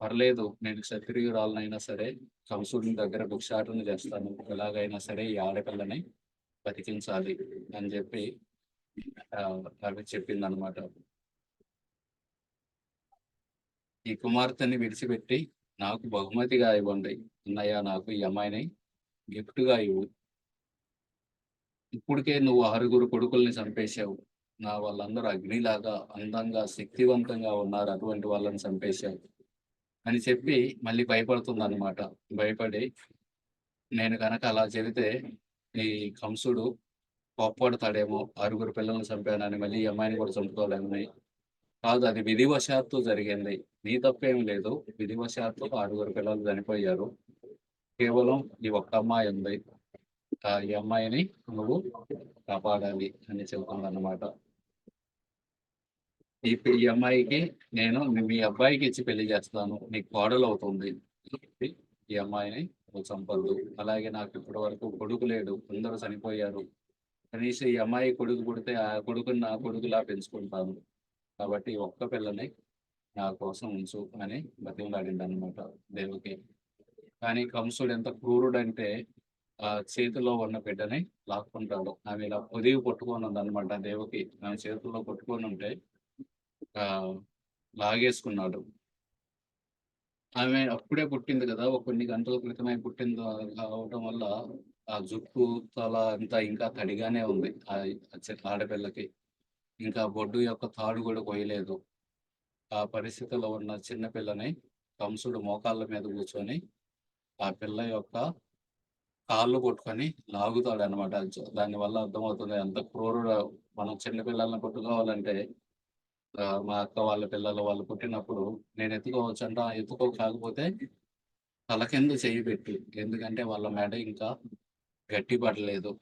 పర్లేదు, నేను క్షత్రియురాలనైనా సరే కంసుడిని దగ్గర భిక్షాటన చేస్తాను, ఎలాగైనా సరే ఈ ఆడపిల్లని బతికించాలి అని చెప్పి ఆమె చెప్పిందనమాట. ఈ కుమార్తెని విడిచిపెట్టి నాకు బహుమతిగా ఇవ్వండి అన్నయ్య, నాకు ఈ అమ్మాయిని గిఫ్ట్గా ఇవ్వు. ఇప్పటికే నువ్వు 6 కొడుకుల్ని చంపేశావు. నా వాళ్ళందరూ అగ్నిలాగా అందంగా శక్తివంతంగా ఉన్నారు, అటువంటి వాళ్ళని చంపేశావు అని చెప్పి మళ్ళీ భయపడుతుంది అనమాట. భయపడి నేను కనుక అలా చెబితే ఈ కంసుడు కోప్పడతాడేమో, 6 పిల్లల్ని చంపానని మళ్ళీ ఈ అమ్మాయిని కూడా చంపుకోవాలని. కాదు, అది విధివశాత్తు జరిగింది. నీ తప్పేం లేదు. విధివశాత్తు 6 పిల్లలు చనిపోయారు. కేవలం ఈ ఒక్క అమ్మాయి ఉంది. ఈ అమ్మాయిని నువ్వు కాపాడాలి అని చెబుతుంది అన్నమాట. ఈ అమ్మాయికి నేను మీ అబ్బాయికి ఇచ్చి పెళ్లి చేస్తాను, నీకు కోడలు అవుతుంది. ఈ అమ్మాయిని నువ్వు చంపద్దు. అలాగే నాకు ఇప్పటి వరకు కొడుకు లేడు, అందరూ చనిపోయారు. కనీసం ఈ అమ్మాయి కొడుకు పుడితే ఆ కొడుకుని నా కొడుకులా పెంచుకుంటాను. కాబట్టి ఒక్క పిల్లని నా కోసం ఉంచు అని బతిమలాడింది అనమాట దేవకి. కానీ కంసుడు ఎంత క్రూరుడంటే ఆ చేతిలో ఉన్న బిడ్డని లాక్కుంటాడు. ఆమె ఇలా పొదిగి పట్టుకొని ఉందన్నమాట. దేవకి ఆమె చేతుల్లో పట్టుకొని ఉంటే లాగేసుకున్నాడు. ఆమె అప్పుడే పుట్టింది కదా, కొన్ని గంటల క్రితమే పుట్టింది అవటం వల్ల ఆ జుట్టు తల అంతా ఇంకా తడిగానే ఉంది ఆడపిల్లకి. ఇంకా బొడ్డు యొక్క తాడు కూడా కొయ్యలేదు. ఆ పరిస్థితిలో ఉన్న చిన్నపిల్లని కంసుడు మోకాళ్ళ మీద కూర్చొని ఆ పిల్ల యొక్క కాళ్ళు కొట్టుకొని లాగుతాడు అనమాట. దాని వల్ల అర్థమవుతుంది ఎంత క్రూరుడు. మనం చిన్నపిల్లల్ని కొట్టుకోవాలంటే మా అక్క వాళ్ళ పిల్లలు వాళ్ళు పుట్టినప్పుడు నేను ఎత్తుకోవచ్చు అంట, ఎత్తుకో కాకపోతే తల కింద చేయి పెట్టు, ఎందుకంటే వాళ్ళ మెడ ఇంకా గట్టి పడలేదు,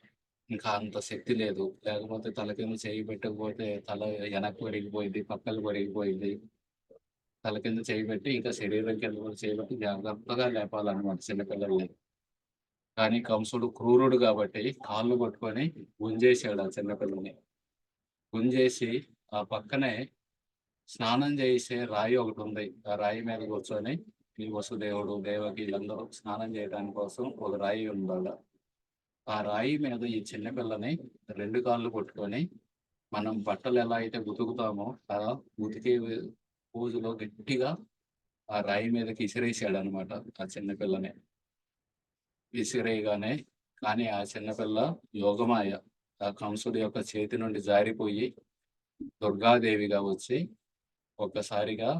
ఇంకా అంత శక్తి లేదు. లేకపోతే తల కింద చేయి పెట్టకపోతే తల వెనక్కి వరిగిపోయింది, పక్కలు వరిగిపోయింది. తల కింద చేయి పెట్టి ఇంకా శరీరం కింద కూడా చేయి పెట్టి జాగ్రత్తగా లేపాలన్నమాట చిన్నపిల్లల్ని. కానీ కంసుడు క్రూరుడు కాబట్టి కాళ్ళు పట్టుకొని గుంజేశాడు ఆ చిన్నపిల్లని. గుంజేసి ఆ పక్కనే స్నానం చేసే రాయి ఒకటి ఉంది. ఆ రాయి మీద కూర్చొని ఈ వసుదేవుడు దేవకి వీళ్ళందరూ స్నానం చేయడానికి కోసం ఒక రాయి ఉండాల. ఆ రాయి మీద ఈ చిన్నపిల్లని 2 కాళ్ళు పట్టుకొని మనం బట్టలు ఎలా అయితే ఉతుకుతామో అలా ఉతికే పూజలో గట్టిగా ఆ రాయి మీదకి ఇసిరేసాడు అనమాట ఆ చిన్నపిల్లని. విసిరేయగానే కానీ ఆ చిన్నపిల్ల యోగమాయ ఆ కంసుడి యొక్క చేతి నుండి జారిపోయి దుర్గాదేవిగా వచ్చి ఒక్కసారిగా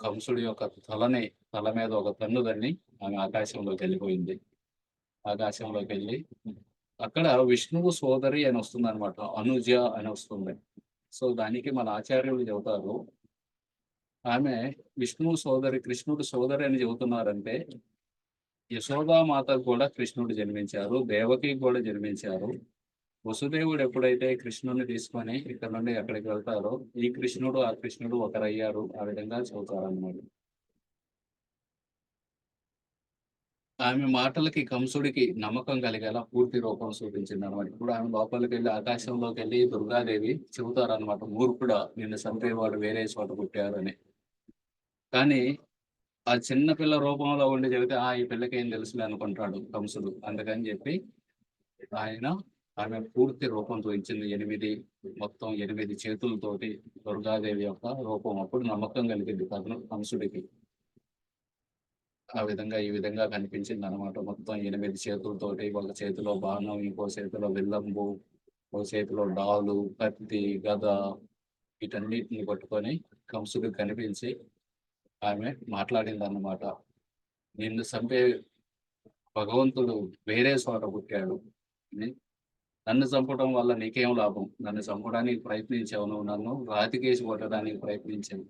కంసుడి యొక్క తల మీద ఒక తన్ను తన్ని ఆమె ఆకాశంలోకి వెళ్ళిపోయింది. ఆకాశంలోకి వెళ్ళి అక్కడ విష్ణువు సోదరి అని వస్తుంది అనమాట, అనుజ అని వస్తుంది. సో దానికి మన ఆచార్యులు చెబుతారు, ఆమె విష్ణువు సోదరి, కృష్ణుడు సోదరి అని చెబుతున్నారంటే యశోదామాతకు కూడా కృష్ణుడు జన్మించారు, దేవకి కూడా జన్మించారు. వసుదేవుడు ఎప్పుడైతే కృష్ణుని తీసుకొని ఇక్కడ నుండి అక్కడికి వెళ్తారో ఈ కృష్ణుడు ఆ కృష్ణుడు ఒకరయ్యారు, ఆ విధంగా చెబుతారు అన్నమాట. ఆమె మాటలకి కంసుడికి నమ్మకం కలిగేలా పూర్తి రూపం చూపించింది అనమాట. ఇప్పుడు ఆమె లోపలికి వెళ్ళి ఆకాశంలోకి వెళ్ళి దుర్గాదేవి చెబుతారు అనమాట, మూర్ఖుడా నిన్ను చంపేవాడు వేరే చోట పుట్టారు అని. కానీ ఆ చిన్న పిల్ల రూపంలో ఉండి చెబితే ఈ పిల్లకి ఏం తెలుసులే అనుకుంటాడు కంసుడు. అందుకని చెప్పి ఆయన ఆమె పూర్తి రూపం చూపించింది. మొత్తం 8 చేతులతోటి దుర్గాదేవి యొక్క రూపం. అప్పుడు నమ్మకం కలిగింది కంసుడికి. ఈ విధంగా కనిపించింది అనమాట. మొత్తం 8 చేతులతోటి, ఒక చేతిలో బాణం, ఇంకో చేతిలో విల్లంబు, ఒక చేతిలో డాలు, కత్తి, గద వీటన్నిటిని పట్టుకొని కంసుడికి కనిపించి ఆమె మాట్లాడింది అన్నమాట. నిన్ను చంపే భగవంతుడు వేరే చోట పుట్టాడు, నన్ను చంపడం వల్ల నీకేం లాభం? నన్ను చంపడానికి ప్రయత్నించావు, నువ్వు నన్ను రాతికేసి కొట్టడానికి ప్రయత్నించావు,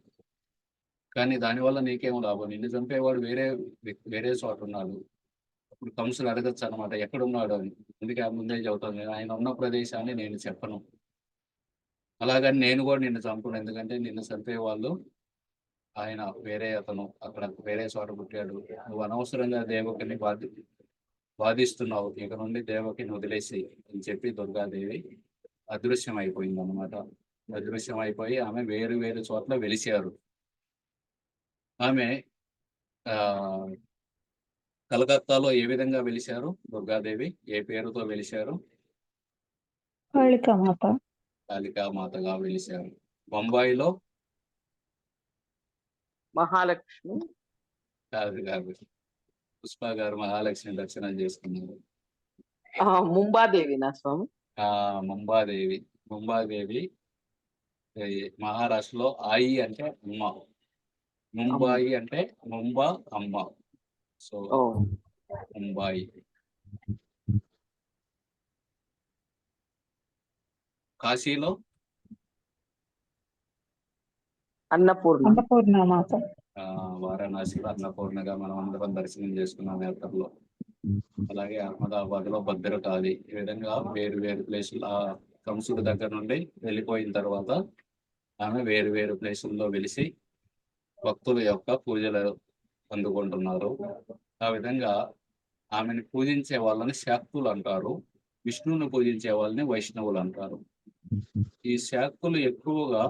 కానీ దానివల్ల నీకేం లాభం? నిన్ను చంపేవాడు వేరే చోట ఉన్నాడు. అప్పుడు కంసులు అడగచ్చు అనమాట, ఎక్కడున్నాడు అని. అందుకే ముందే చెబుతాను, ఆయన ఉన్న ప్రదేశాన్ని నేను చెప్పను, అలాగని నేను కూడా నిన్ను చంపను, ఎందుకంటే నిన్ను చంపేవాళ్ళు ఆయన అతను అక్కడ వేరే చోట పుట్టాడు. నువ్వు అనవసరంగా దేవకిని బాధిస్తున్నావు, ఇక నుండి దేవకిని వదిలేసి అని చెప్పి దుర్గాదేవి అదృశ్యం అయిపోయింది అనమాట. అదృశ్యం అయిపోయి ఆమె వేరు చోట్ల వెలిశారు. ఆమె కలకత్తాలో ఏ విధంగా వెలిశారు దుర్గాదేవి? ఏ పేరుతో వెలిశారు? కాళికామాతగా వెలిశారు. బొంబాయిలో మహాలక్ష్మి కాదు, పుష్ప గారు మహాలక్ష్మి దర్శనం చేసుకున్నారు. ముంబాదేవి నా స్వామి. ముంబాదేవి మహారాష్ట్రలో ఆయి అంటే అమ్మ, ముంబాయి అంటే ముంబా అమ్మ. సో ముంబాయి. కాశీలో అన్నపూర్ణ మాత. వారణాసిలో అన్నపూర్ణగా మనం అందరం దర్శనం చేసుకున్నాం యాత్రలో. అలాగే అహ్మదాబాద్ లో భద్రకాళి. ఈ విధంగా వేరు ప్లేసులు ఆ కంసుడి దగ్గర నుండి వెళ్ళిపోయిన తర్వాత ఆమె వేరు ప్లేసుల్లో వెలిసి భక్తుల యొక్క పూజలు అందుకుంటున్నారు. ఆ విధంగా ఆమెను పూజించే వాళ్ళని శాక్తులు అంటారు, విష్ణువుని పూజించే వాళ్ళని వైష్ణవులు అంటారు. ఈ శాక్తులు ఎక్కువగా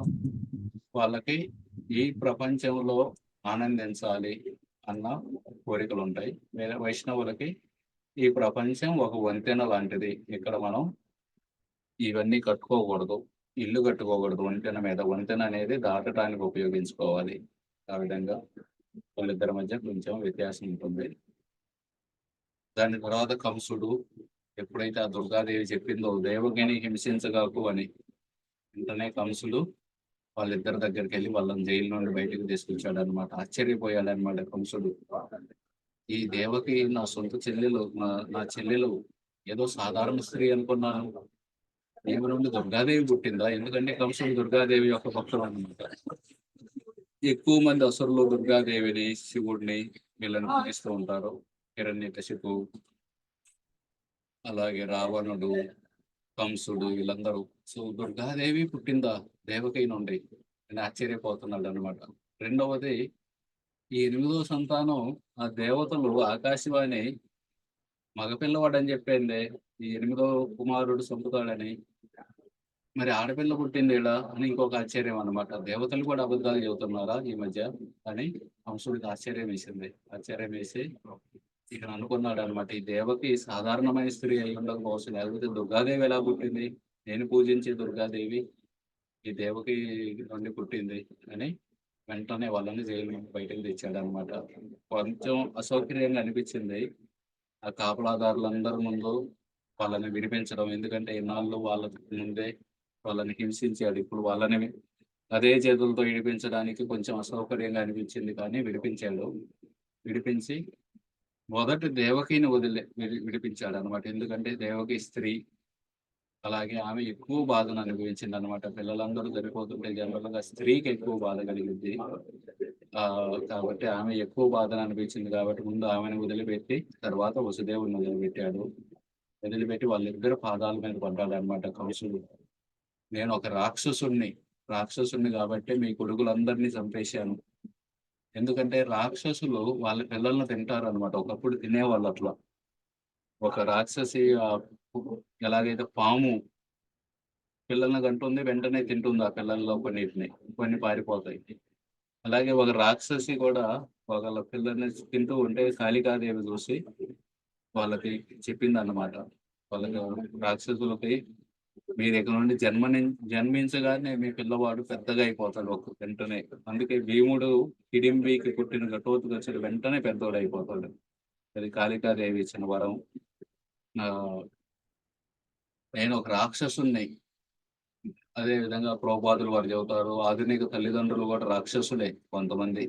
వాళ్ళకి ఈ ప్రపంచంలో ఆనందించాలి అన్న కోరికలు ఉంటాయి. వేరే వైష్ణవులకి ఈ ప్రపంచం ఒక వంతెన లాంటిది, ఇక్కడ మనం ఇవన్నీ కట్టుకోకూడదు, ఇల్లు కట్టుకోకూడదు వంతెన మీద, వంతెన అనేది దాటడానికి ఉపయోగించుకోవాలి. ఆ విధంగా వాళ్ళిద్దరి మధ్య కొంచెం వ్యత్యాసం ఉంటుంది. దాని తర్వాత కంసుడు ఎప్పుడైతే ఆ దుర్గాదేవి చెప్పిందో దేవకిని హింసించగాకు అని, వెంటనే కంసుడు వాళ్ళిద్దరి దగ్గరికి వెళ్ళి వాళ్ళని జైలు నుండి బయటకు తీసుకొచ్చాడు అనమాట. ఆశ్చర్యపోయాడు అనమాట కంసుడు. ఈ దేవకి నా సొంత చెల్లెలు, నా చెల్లెలు ఏదో సాధారణ స్త్రీ అనుకున్నాను, ఈమె నుండి దుర్గాదేవి పుట్టిందా? ఎందుకంటే కంసుడు దుర్గాదేవి యొక్క భక్తుడు అనమాట. ఎక్కువ మంది అసురులు దుర్గాదేవిని, శివుడిని వీళ్ళని పూజిస్తూ ఉంటారు. హిరణ్యకశిపు, అలాగే రావణుడు, కంసుడు వీళ్ళందరూ. సో దుర్గాదేవి పుట్టిందా దేవకి నుండి అని ఆశ్చర్యపోతున్నాడు అనమాట. రెండవది, ఈ 8వ సంతానం ఆ దేవతలు ఆకాశవాణి మగపిల్లవాడని చెప్పింది, ఈ 8వ కుమారుడు చంపుతాడని. మరి ఆడపిల్ల పుట్టింది ఇలా అని ఇంకొక ఆశ్చర్యం అనమాట. దేవతలు కూడా అబద్ధాలు చెబుతున్నారా ఈ మధ్య అని కంసుడికి ఆశ్చర్యం వేసింది. ఆశ్చర్యం వేసి ఇక అనుకున్నాడు అనమాట, ఈ దేవకి సాధారణమైన స్త్రీ అయి ఉండకపోవచ్చు, లేకపోతే దుర్గాదేవి ఎలా పుట్టింది, నేను పూజించే దుర్గాదేవి ఈ దేవకి నుండి పుట్టింది అని వెంటనే వాళ్ళని జైలు నుండి బయటకు తెచ్చాడు అనమాట. కొంచెం అసౌకర్యంగా అనిపించింది ఆ కాపలాదారులందరి ముందు వాళ్ళని విడిపించడం. ఎందుకంటే ఇన్నాళ్ళు వాళ్ళ ముందే వాళ్ళని హింసించాడు. ఇప్పుడు వాళ్ళని అదే చేతులతో విడిపించడానికి కొంచెం అసౌకర్యంగా అనిపించింది, కానీ విడిపించాడు. విడిపించి మొదటి దేవకిని విడిపించాడు అనమాట. ఎందుకంటే దేవకి స్త్రీ, అలాగే ఆమె ఎక్కువ బాధను అనుభవించింది అనమాట. పిల్లలందరూ చనిపోతుంటే జనరల్ గా స్త్రీకి ఎక్కువ బాధ కలిగింది. కాబట్టి ఆమె ఎక్కువ బాధను అనిపించింది కాబట్టి ముందు ఆమెను వదిలిపెట్టి తర్వాత వసుదేవుని వదిలిపెట్టాడు. వదిలిపెట్టి వాళ్ళిద్దరు పాదాల మీద పడ్డాడు అనమాట కంసుడు. నేను ఒక రాక్షసుణ్ణి కాబట్టి మీ కొడుకులందరినీ చంపేశాను. ఎందుకంటే రాక్షసులు వాళ్ళ పిల్లల్ని తింటారు అనమాట. ఒకప్పుడు తినేవాళ్ళు అట్లా. ఒక రాక్షసి ఎలాగైతే పాము పిల్లల్ని కంటుంది, వెంటనే తింటుంది ఆ పిల్లల్లో కొన్ని పారిపోతాయి. అలాగే ఒక రాక్షసి కూడా వాళ్ళ పిల్లల్ని తింటూ ఉంటే కాళికాదేవి చూసి వాళ్ళకి చెప్పింది అన్నమాట. వాళ్ళకి రాక్షసులకి, మీరు ఇక్కడ నుండి జన్మించగానే మీ పిల్లవాడు పెద్దగా అయిపోతాడు ఒక వెంటనే. అందుకే భీముడు హిడింబికి పుట్టిన ఘటోత్కచుడు వెంటనే పెద్దోడు అయిపోతాడు. అది కాళికాదేవి ఇచ్చిన వరం. నేను ఒక రాక్షసుని. అదే విధంగా ప్రభుపాదులు వారు చెబుతారు, ఆధునిక తల్లిదండ్రులు కూడా రాక్షసులే. కొంతమంది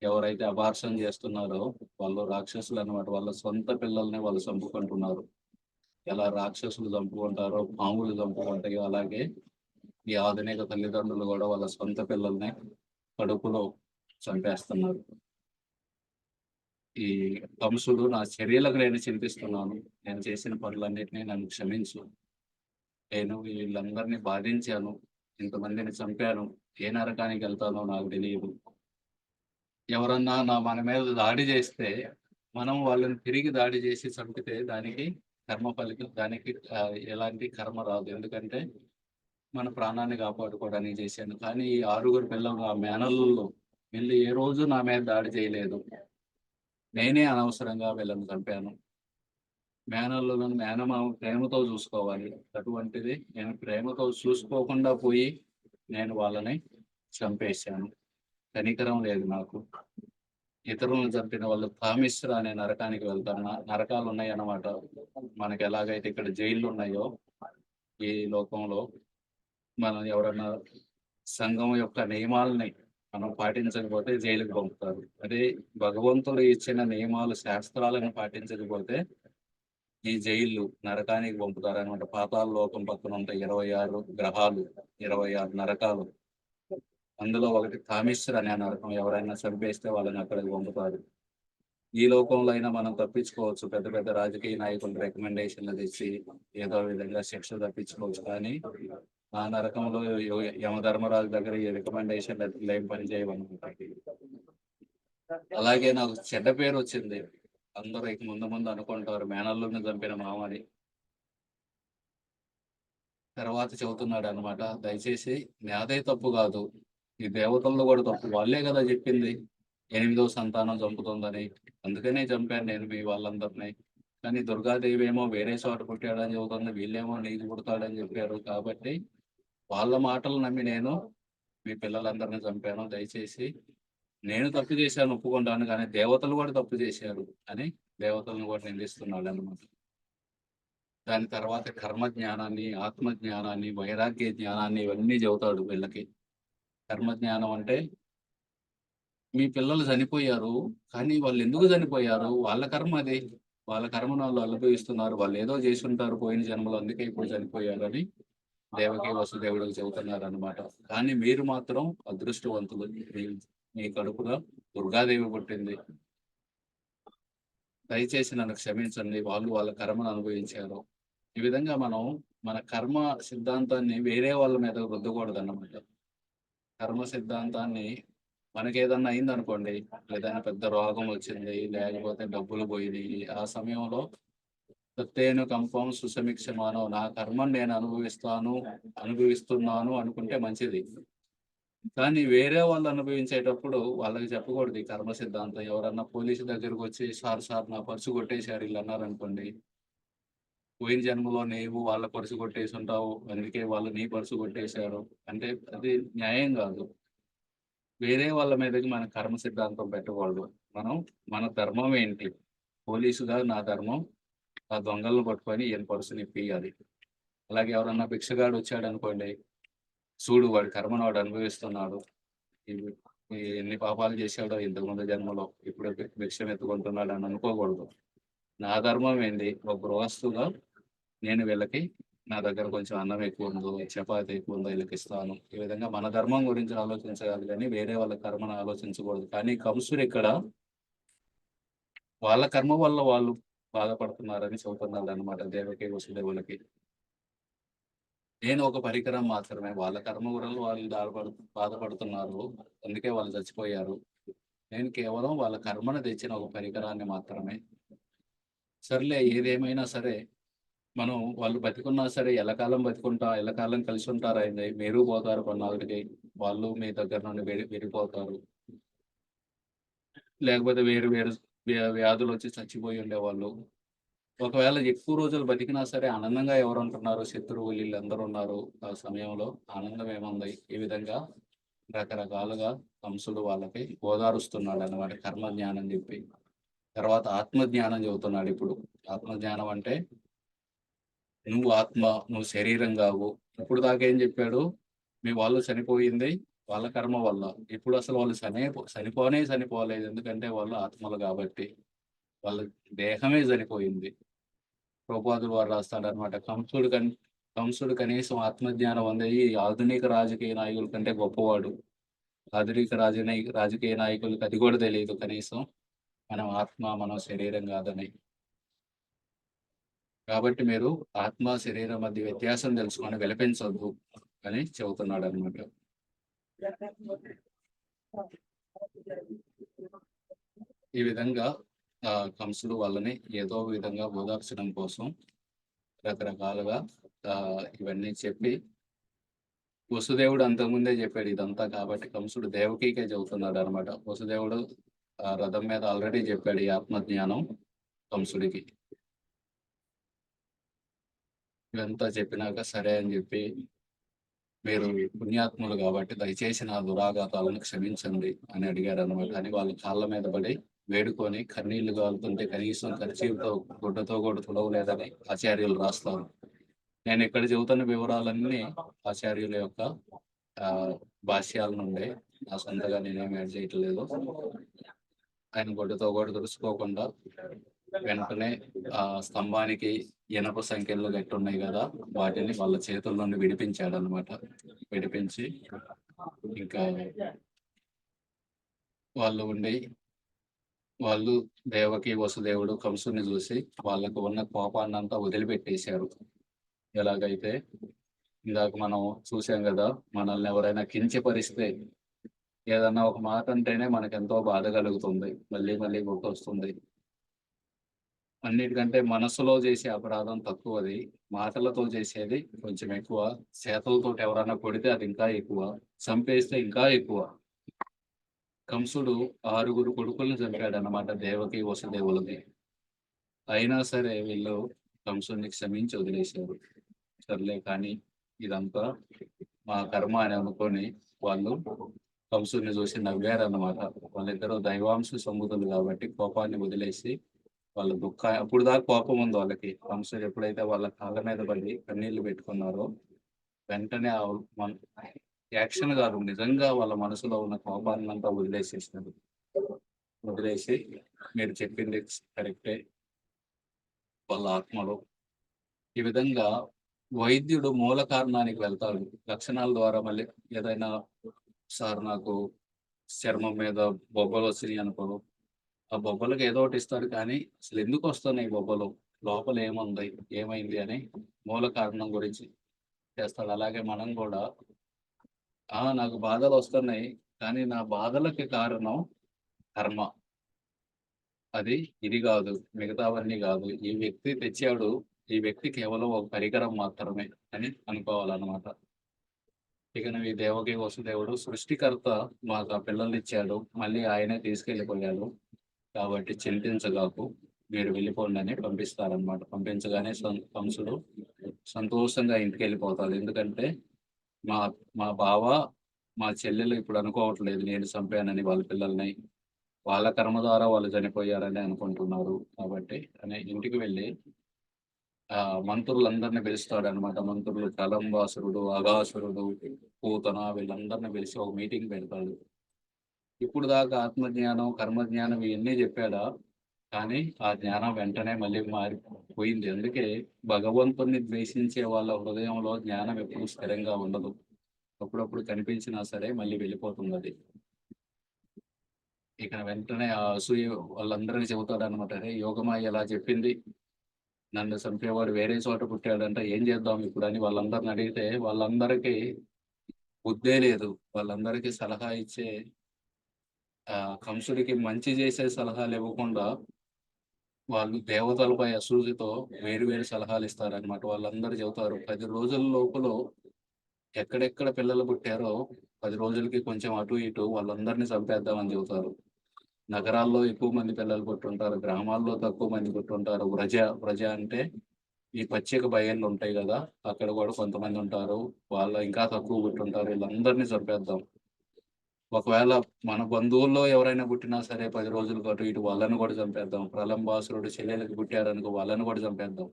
ఎవరైతే అబార్షన్ చేస్తున్నారో వాళ్ళు రాక్షసులు అన్నమాట. వాళ్ళ సొంత పిల్లల్ని వాళ్ళు చంపుకుంటున్నారు. ఎలా రాక్షసులు చంపుకుంటారో, పాములు చంపుకుంటాయో, అలాగే ఈ ఆధునిక తల్లిదండ్రులు కూడా వాళ్ళ సొంత పిల్లల్ని కడుపులో చంపేస్తున్నారు. ఈ కంసుడు, నా చర్యలకు నేను చింతిస్తున్నాను, నేను చేసిన పనులన్నిటినీ నన్ను క్షమించు, నేను వీళ్ళందరినీ బాధించాను, ఇంతమందిని చంపాను, ఏ నరకానికి వెళ్తానో నాకు తెలియదు. ఎవరన్నా మన మీద దాడి చేస్తే మనం వాళ్ళని తిరిగి దాడి చేసి చంపితే దానికి దానికి ఎలాంటి కర్మ రాదు. ఎందుకంటే మన ప్రాణాన్ని కాపాడుకోవడానికి చేశాను. కానీ ఈ 6 పిల్లలు ఆ మేనల్లో వీళ్ళు ఏ రోజు నా మీద దాడి చేయలేదు. నేనే అనవసరంగా వీళ్ళని చంపాను. మేనల్లులను మేనమామ ప్రేమతో చూసుకోవాలి. అటువంటిది నేను ప్రేమతో చూసుకోకుండా పోయి నేను వాళ్ళని చంపేశాను. కనికరం లేదు నాకు. ఇతరులను చంపిన వాళ్ళు తామిశ్ర అనే నరకానికి వెళ్తారు. నరకాలు ఉన్నాయి అన్నమాట. మనకి ఎలాగైతే ఇక్కడ జైళ్ళు ఉన్నాయో ఈ లోకంలో మనం ఎవరన్నా సంఘం యొక్క నియమాలని మనం పాటించకపోతే జైలుకి పంపుతారు. అదే భగవంతుడు ఇచ్చిన నియమాలు, శాస్త్రాలను పాటించకపోతే ఈ జైళ్ళు నరకానికి పంపుతారు అనమాట. పాతాళ లోకం పక్కన ఉంటాయి 26 గ్రహాలు, 26 నరకాలు. అందులో ఒకటి తామిశ్ర అనే నరకం. ఎవరైనా చంపేస్తే వాళ్ళని అక్కడికి పంపుతారు. ఈ లోకంలో అయినా మనం తప్పించుకోవచ్చు, పెద్ద పెద్ద రాజకీయ నాయకులు రికమెండేషన్లు తెచ్చి ఏదో విధంగా శిక్ష తప్పించుకోవచ్చు. కానీ ఆ నరకంలో యమధర్మరాజు దగ్గర ఈ రికమెండేషన్ ఏం పని చేయమనుకుంటారు. అలాగే నాకు చెడ్డ పేరు వచ్చింది. అందరూ ఇక ముందు అనుకుంటారు మేనల్లుని చంపిన మామని. తర్వాత చెబుతున్నాడు అనమాట, దయచేసి నాదే తప్పు కాదు, ఈ దేవతల్లో కూడా తప్పు. వాళ్ళే కదా చెప్పింది 8వ సంతానం చంపుతుందని, అందుకనే చంపాను నేను మీ వాళ్ళందరినీ. కానీ దుర్గాదేవి ఏమో వేరే చోట పుట్టాడని చెబుతుంది, వీళ్ళేమో నీకు పుడతాడని చెప్పారు. కాబట్టి వాళ్ళ మాటలు నమ్మి నేను మీ పిల్లలందరినీ చంపాను. దయచేసి నేను తప్పు చేశాను ఒప్పుకుంటాను, కానీ దేవతలు కూడా తప్పు చేశారు అని దేవతలను కూడా నిందిస్తున్నాడు అన్నమాట. దాని తర్వాత కర్మ జ్ఞానాన్ని, ఆత్మ జ్ఞానాన్ని, వైరాగ్య జ్ఞానాన్ని ఇవన్నీ చెబుతాడు వీళ్ళకి. కర్మ జ్ఞానం అంటే మీ పిల్లలు చనిపోయారు, కానీ వాళ్ళు ఎందుకు చనిపోయారు, వాళ్ళ కర్మ అది, వాళ్ళ కర్మను వాళ్ళు అనుభవిస్తున్నారు, వాళ్ళు ఏదో చేసి ఉంటారు పోయిన జన్మలో, అందుకే ఇప్పుడు చనిపోయారు అని దేవకి వసుదేవుడికి చెబుతున్నారు అనమాట. కానీ మీరు మాత్రం అదృష్టవంతులు, మీ కడుపులో దుర్గాదేవి పుట్టింది, దయచేసి నన్ను క్షమించండి, వాళ్ళు వాళ్ళ కర్మను అనుభవించారు. ఈ విధంగా మనం మన కర్మ సిద్ధాంతాన్ని వేరే వాళ్ళ మీద రుద్దకూడదు అన్నమాట. కర్మ సిద్ధాంతాన్ని మనకేదన్నా అయిందనుకోండి, ఏదైనా పెద్ద రోగం వచ్చింది, లేకపోతే డబ్బులు పోయినాయి, ఆ సమయంలో సత్తేను కంపం సుసమీక్షమానం, నా కర్మను నేను అనుభవిస్తున్నాను అనుకుంటే మంచిది. కానీ వేరే వాళ్ళు అనుభవించేటప్పుడు వాళ్ళకి చెప్పకూడదు ఈ కర్మ సిద్ధాంతం. ఎవరన్నా పోలీసు దగ్గరకు వచ్చి సార్ నా పర్సు కొట్టేశారు వీళ్ళు అన్నారనుకోండి, పోయిన జన్మలో నీవు వాళ్ళ పర్సు కొట్టేసి ఉంటావు, అందుకే వాళ్ళు నీ పర్సు కొట్టేశారు అంటే అది న్యాయం కాదు. వేరే వాళ్ళ మీదకి మన కర్మ సిద్ధాంతం పెట్టకూడదు. మన ధర్మం ఏంటి? పోలీసుగా నా ధర్మం ఆ దొంగలను పట్టుకొని ఈయన పర్సుని ఇప్పియాలి. అలాగే ఎవరన్నా భిక్షగాడు వచ్చాడు అనుకోండి, చూడు వాడి కర్మను వాడు అనుభవిస్తున్నాడు, ఎన్ని పాపాలు చేశాడో ఇంతకుముందు జన్మలో, ఇప్పుడు భిక్షం ఎత్తుకుంటున్నాడు అని అనుకోకూడదు. నా ధర్మం ఏంటి? ఒక గృహస్థుగా నేను వీళ్ళకి, నా దగ్గర కొంచెం అన్నం ఎక్కువ ఉందో, చపాతి ఎక్కువ ఉందో వీళ్ళకి ఇస్తాను. ఈ విధంగా మన ధర్మం గురించి ఆలోచించగలదు కానీ వేరే వాళ్ళ కర్మను ఆలోచించకూడదు. కానీ కంసుడు ఇక్కడ వాళ్ళ కర్మ వల్ల వాళ్ళు బాధపడుతున్నారని చెబుతున్నాడు అనమాట దేవకి వసుదేవులకి. నేను ఒక పరికరం మాత్రమే, వాళ్ళ కర్మ వల్ల వాళ్ళు బాధపడుతున్నారు, అందుకే వాళ్ళు చచ్చిపోయారు. నేను కేవలం వాళ్ళ కర్మను తెచ్చిన ఒక పరికరాన్ని మాత్రమే. సర్లే, ఏదేమైనా సరే మనం వాళ్ళు బతికున్నా సరే ఎల్లకాలం కలిసి ఉంటారైంది. మీరు పోతారు కొన్నాళ్ళకి, వాళ్ళు మీ దగ్గర నుండి విడిపోతారు, లేకపోతే వేరు వేరు వ్యాధులు వచ్చి చచ్చిపోయి ఉండేవాళ్ళు. ఒకవేళ ఎక్కువ రోజులు బతికినా సరే ఆనందంగా ఎవరు ఉంటున్నారు? శత్రువులు వీళ్ళందరూ ఉన్నారు. ఆ సమయంలో ఆనందం ఏముంది? ఈ విధంగా రకరకాలుగా కంసుడు వాళ్ళకి ఓదారుస్తున్నాడు అన్నమాట, కర్మజ్ఞానం చెప్పి. తర్వాత ఆత్మజ్ఞానం చెబుతున్నాడు. ఇప్పుడు ఆత్మజ్ఞానం అంటే నువ్వు ఆత్మ, నువ్వు శరీరం కావు. ఇప్పుడు దాకా ఏం చెప్పాడు? మీ వాళ్ళు చనిపోయింది వాళ్ళ కర్మ వల్ల. ఇప్పుడు అసలు వాళ్ళు చనిపోలేదు, ఎందుకంటే వాళ్ళు ఆత్మలు కాబట్టి. వాళ్ళ దేహమే చనిపోయింది. ప్రభుపాదులు వారు రాస్తాడనమాట, కంసుడు కనీసం ఆత్మజ్ఞానం ఉంది, ఈ ఆధునిక రాజకీయ నాయకుల కంటే గొప్పవాడు. ఆధునిక రాజకీయ నాయకులకు అది కూడా తెలియదు కనీసం మనం ఆత్మ, మనం శరీరం కాదని. కాబట్టి మీరు ఆత్మ శరీరం మధ్య వ్యత్యాసం తెలుసుకొని విలపించొద్దు అని చెబుతున్నాడు అనమాట. ఈ విధంగా కంసుడు వాళ్ళని ఏదో విధంగా ఓదార్చడం కోసం రకరకాలుగా ఇవన్నీ చెప్పి, వసుదేవుడు అంతకుముందే చెప్పాడు ఇదంతా, కాబట్టి కంసుడు దేవకికే చెబుతున్నాడు అనమాట. వసుదేవుడు రథం మీద ఆల్రెడీ చెప్పాడు ఈ ఆత్మజ్ఞానం కంసుడికి. ఇదంతా చెప్పినాక సరే అని చెప్పి, మీరు పుణ్యాత్ములు కాబట్టి దయచేసి నా దురాఘాతాలను క్షమించండి అని అడిగారు అనమాట. అని వాళ్ళ కాళ్ళ మీద పడి వేడుకొని కన్నీళ్లు కాలుతుంటే కనీసం ఖర్చీతో గుడ్డతో కూడా తుడవలేదని ఆచార్యులు రాస్తారు. నేను ఇక్కడ చెబుతున్న వివరాలన్నీ ఆచార్యుల యొక్క భాష్యాల నుండే, నా సొంతగా నేనేం యాడ్ చేయట్లేదు. ఆయన గుడ్డతో కూడా తుడుచుకోకుండా వెంటనే ఆ స్తంభానికి ఇనప సంఖ్యలు గట్టి ఉన్నాయి కదా, వాటిని వాళ్ళ చేతుల నుండి విడిపించాడు అనమాట. విడిపించి ఇంకా వాళ్ళు దేవకి వసుదేవుడు కంసుని చూసి వాళ్ళకు ఉన్న కోపాన్ని అంతా వదిలిపెట్టేశారు. ఎలాగైతే ఇందాక మనం చూసాం కదా, మనల్ని ఎవరైనా కించపరిస్తే ఏదన్నా ఒక మాట అంటేనే మనకు ఎంతో బాధ కలుగుతుంది, మళ్ళీ మళ్ళీ గుర్తొస్తుంది. అన్నిటికంటే మనసులో చేసే అపరాధం తక్కువది, మాటలతో చేసేది కొంచెం ఎక్కువ. చేతులతో ఎవరైనా కొడితే అది ఇంకా ఎక్కువ, చంపేస్తే ఇంకా ఎక్కువ. కంసుడు 6 కొడుకులను చంపాడు అన్నమాట దేవకి వసుదేవులకి. అయినా సరే వీళ్ళు కంసుడిని క్షమించి వదిలేశారు. సర్లే కానీ ఇదంతా మా కర్మ అని అనుకొని వాళ్ళు కంసుడిని చూసి నవ్వారన్నమాట. వాళ్ళిద్దరూ దైవాంశ సంబుధులు కాబట్టి కోపాన్ని వదిలేసి వాళ్ళ అప్పుడు దాకా కోపం ఉంది వాళ్ళకి. కంసుడు ఎప్పుడైతే వాళ్ళ కాళ్ళ మీద పడి కన్నీళ్లు పెట్టుకున్నారో వెంటనే యాక్షన్ కాదు, నిజంగా వాళ్ళ మనసులో ఉన్న కోపాన్ని అంతా వదిలేసేసినారు. వదిలేసి మీరు చెప్పింది కరెక్టే, వాళ్ళ ఆత్మలో ఈ విధంగా వైద్యుడు మూల కారణానికి వెళ్తాడు. లక్షణాల ద్వారా మళ్ళీ ఏదైనా సార్ నాకు చర్మం మీద బొబ్బలు వచ్చినాయి అనుకో, ఆ బొబ్బలకి ఏదో ఒకటి ఇస్తాడు కానీ అసలు ఎందుకు వస్తున్నాయి ఈ బొబ్బలు, లోపల ఏముంది, ఏమైంది అని మూల కారణం గురించి చేస్తాడు. అలాగే మనం కూడా నాకు బాధలు వస్తున్నాయి కానీ నా బాధలకి కారణం కర్మ, అది ఇది కాదు, మిగతావన్నీ కాదు, ఈ వ్యక్తి తెచ్చాడు, ఈ వ్యక్తి కేవలం ఒక పరికరం మాత్రమే అని అనుకోవాలన్నమాట. ఇక ఈ దేవకి వసుదేవుడు సృష్టికర్త మాకు ఆ పిల్లల్ని ఇచ్చాడు, మళ్ళీ ఆయనే తీసుకెళ్ళిపోయాడు కాబట్టి చింతించగాకు, మీరు వెళ్ళిపోండి అని పంపిస్తారనమాట. పంపించగానే కంసుడు సంతోషంగా ఇంటికి వెళ్ళిపోతాడు. ఎందుకంటే మా మా బావ మా చెల్లెలు ఇప్పుడు అనుకోవట్లేదు నేను చంపానని వాళ్ళ పిల్లల్ని, వాళ్ళ కర్మ ద్వారా వాళ్ళు చనిపోయారని అనుకుంటున్నారు. కాబట్టి అనే ఇంటికి వెళ్ళి మంత్రులందరినీ పిలుస్తాడు అనమాట. మంత్రులు కలంబాసురుడు, అగాసురుడు, పూతన వీళ్ళందరినీ పిలిచి ఒక మీటింగ్ పెడతాడు. ఇప్పుడు దాకా ఆత్మజ్ఞానం, కర్మజ్ఞానం ఇవన్నీ చెప్పాడా, కానీ ఆ జ్ఞానం వెంటనే మళ్ళీ మారిపోయింది. అందుకే భగవంతుణ్ణి ద్వేషించే వాళ్ళ హృదయంలో జ్ఞానం ఎప్పుడు స్థిరంగా ఉండదు. అప్పుడప్పుడు కనిపించినా సరే మళ్ళీ వెళ్ళిపోతుంది అది. ఇక వెంటనే ఆ అసూయ వాళ్ళందరికీ చెబుతాడు అనమాట. అరే యోగమాయ ఎలా చెప్పింది, నన్ను చంపేవాడు వేరే చోట పుట్టాడంట, ఏం చేద్దాం ఇప్పుడు అని వాళ్ళందరిని అడిగితే వాళ్ళందరికీ బుద్ధే లేదు. వాళ్ళందరికీ సలహా ఇచ్చే కంసుడికి మంచి చేసే సలహాలు ఇవ్వకుండా వాళ్ళు దేవతలపై అసూయతో వేరు వేరు సలహాలు ఇస్తారనమాట. వాళ్ళందరూ చెబుతారు 10 రోజుల లోపల ఎక్కడెక్కడ పిల్లలు పుట్టారో 10 రోజులకి కొంచెం అటు ఇటు వాళ్ళందరినీ చంపేద్దామని చెబుతారు. నగరాల్లో ఎక్కువ మంది పిల్లలు పుట్టుంటారు, గ్రామాల్లో తక్కువ మంది పుట్టుంటారు. వ్రజ అంటే ఈ పచ్చిక బయళ్ళు ఉంటాయి కదా, అక్కడ కూడా కొంతమంది ఉంటారు, వాళ్ళు ఇంకా తక్కువ పుట్టుంటారు. వీళ్ళందరినీ చంపేద్దాం. ఒకవేళ మన బంధువుల్లో ఎవరైనా పుట్టినా సరే 10 రోజుల పాటు ఇటు వాళ్ళని కూడా చంపేద్దాం. ప్రలంబాసురుడు చెల్లెలకి పుట్టారనుకో వాళ్ళని కూడా చంపేద్దాం.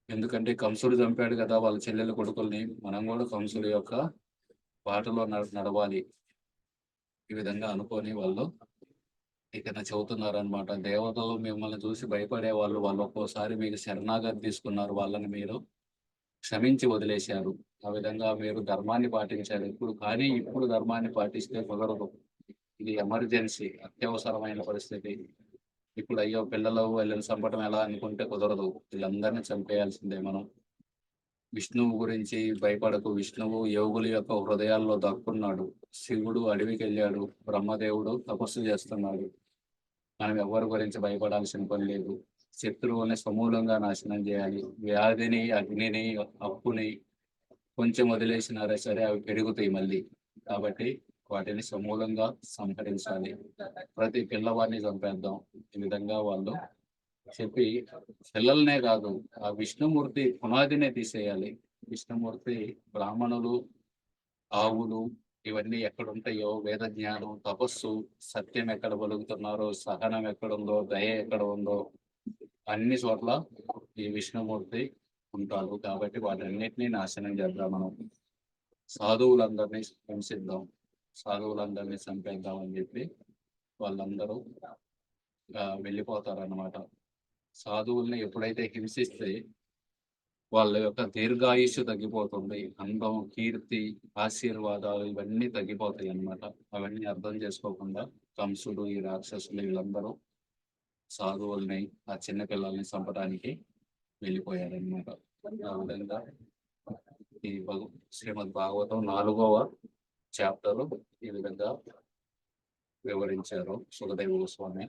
ఎందుకంటే కంసుడు చంపాడు కదా వాళ్ళ చెల్లెల కొడుకుల్ని, మనం కూడా కంసుడు యొక్క బాటలో నడవాలి. ఈ విధంగా అనుకొని వాళ్ళు ఇక చెబుతున్నారనమాట. దేవతలు మిమ్మల్ని చూసి భయపడే వాళ్ళు ఒక్కోసారి మీకు శరణాగతి తీసుకున్నారు, వాళ్ళని మీరు క్షమించి వదిలేశారు. ఆ విధంగా మీరు ధర్మాన్ని పాటించారు ఇప్పుడు ధర్మాన్ని పాటిస్తే కుదరదు. ఇది ఎమర్జెన్సీ, అత్యవసరమైన పరిస్థితి. ఇప్పుడు అయ్యో పిల్లలు వీళ్ళని చంపడం ఎలా అనుకుంటే కుదరదు, వీళ్ళందరినీ చంపేయాల్సిందే మనం. విష్ణువు గురించి భయపడకు, విష్ణువు యోగుల యొక్క హృదయాల్లో దాక్కున్నాడు. శివుడు అడవికి వెళ్ళాడు, బ్రహ్మదేవుడు తపస్సు చేస్తున్నాడు. మనం ఎవరి గురించి భయపడాల్సిన పని లేదు. శత్రువుని సమూలంగా నాశనం చేయాలి. వ్యాధిని, అగ్నిని, అప్పుని కొంచెం వదిలేసినారే సరే అవి పెరుగుతాయి మళ్ళీ. కాబట్టి వాటిని సమూలంగా సంహరించాలి. ప్రతి పిల్లవాడిని చంపేద్దాం. ఈ విధంగా వాళ్ళు చెప్పి పిల్లలనే కాదు ఆ విష్ణుమూర్తి పునాదినే తీసేయాలి. విష్ణుమూర్తి బ్రాహ్మణులు, ఆవులు ఇవన్నీ ఎక్కడుంటాయో, వేద జ్ఞానం, తపస్సు, సత్యం ఎక్కడ పలుకుతున్నారో, సహనం ఎక్కడుందో, దయ ఎక్కడ ఉందో అన్ని చోట్ల ఈ విష్ణుమూర్తి ఉంటాడు. కాబట్టి వాటన్నిటినీ నాశనం చేద్దాం. మనం సాధువులందరినీ హింసిద్దాం, సాధువులందరినీ చంపేద్దాం అని చెప్పి వాళ్ళందరూ వెళ్ళిపోతారన్నమాట. సాధువుల్ని ఎప్పుడైతే హింసిస్తే వాళ్ళ యొక్క దీర్ఘాయుష్యు తగ్గిపోతుంది. అందం, కీర్తి, ఆశీర్వాదాలు ఇవన్నీ తగ్గిపోతాయి అన్నమాట. అవన్నీ అర్థం చేసుకోకుండా కంసుడు, ఈ రాక్షసులు వీళ్ళందరూ సాధువుల్ని, ఆ చిన్న పిల్లల్ని చంపడానికి వెళ్ళిపోయారన్నమాట. ఆ విధంగా ఈ శ్రీమద్ భాగవతం 4వ చాప్టర్ ఈ విధంగా వివరించారు సుఖదేవ గోస్వామి.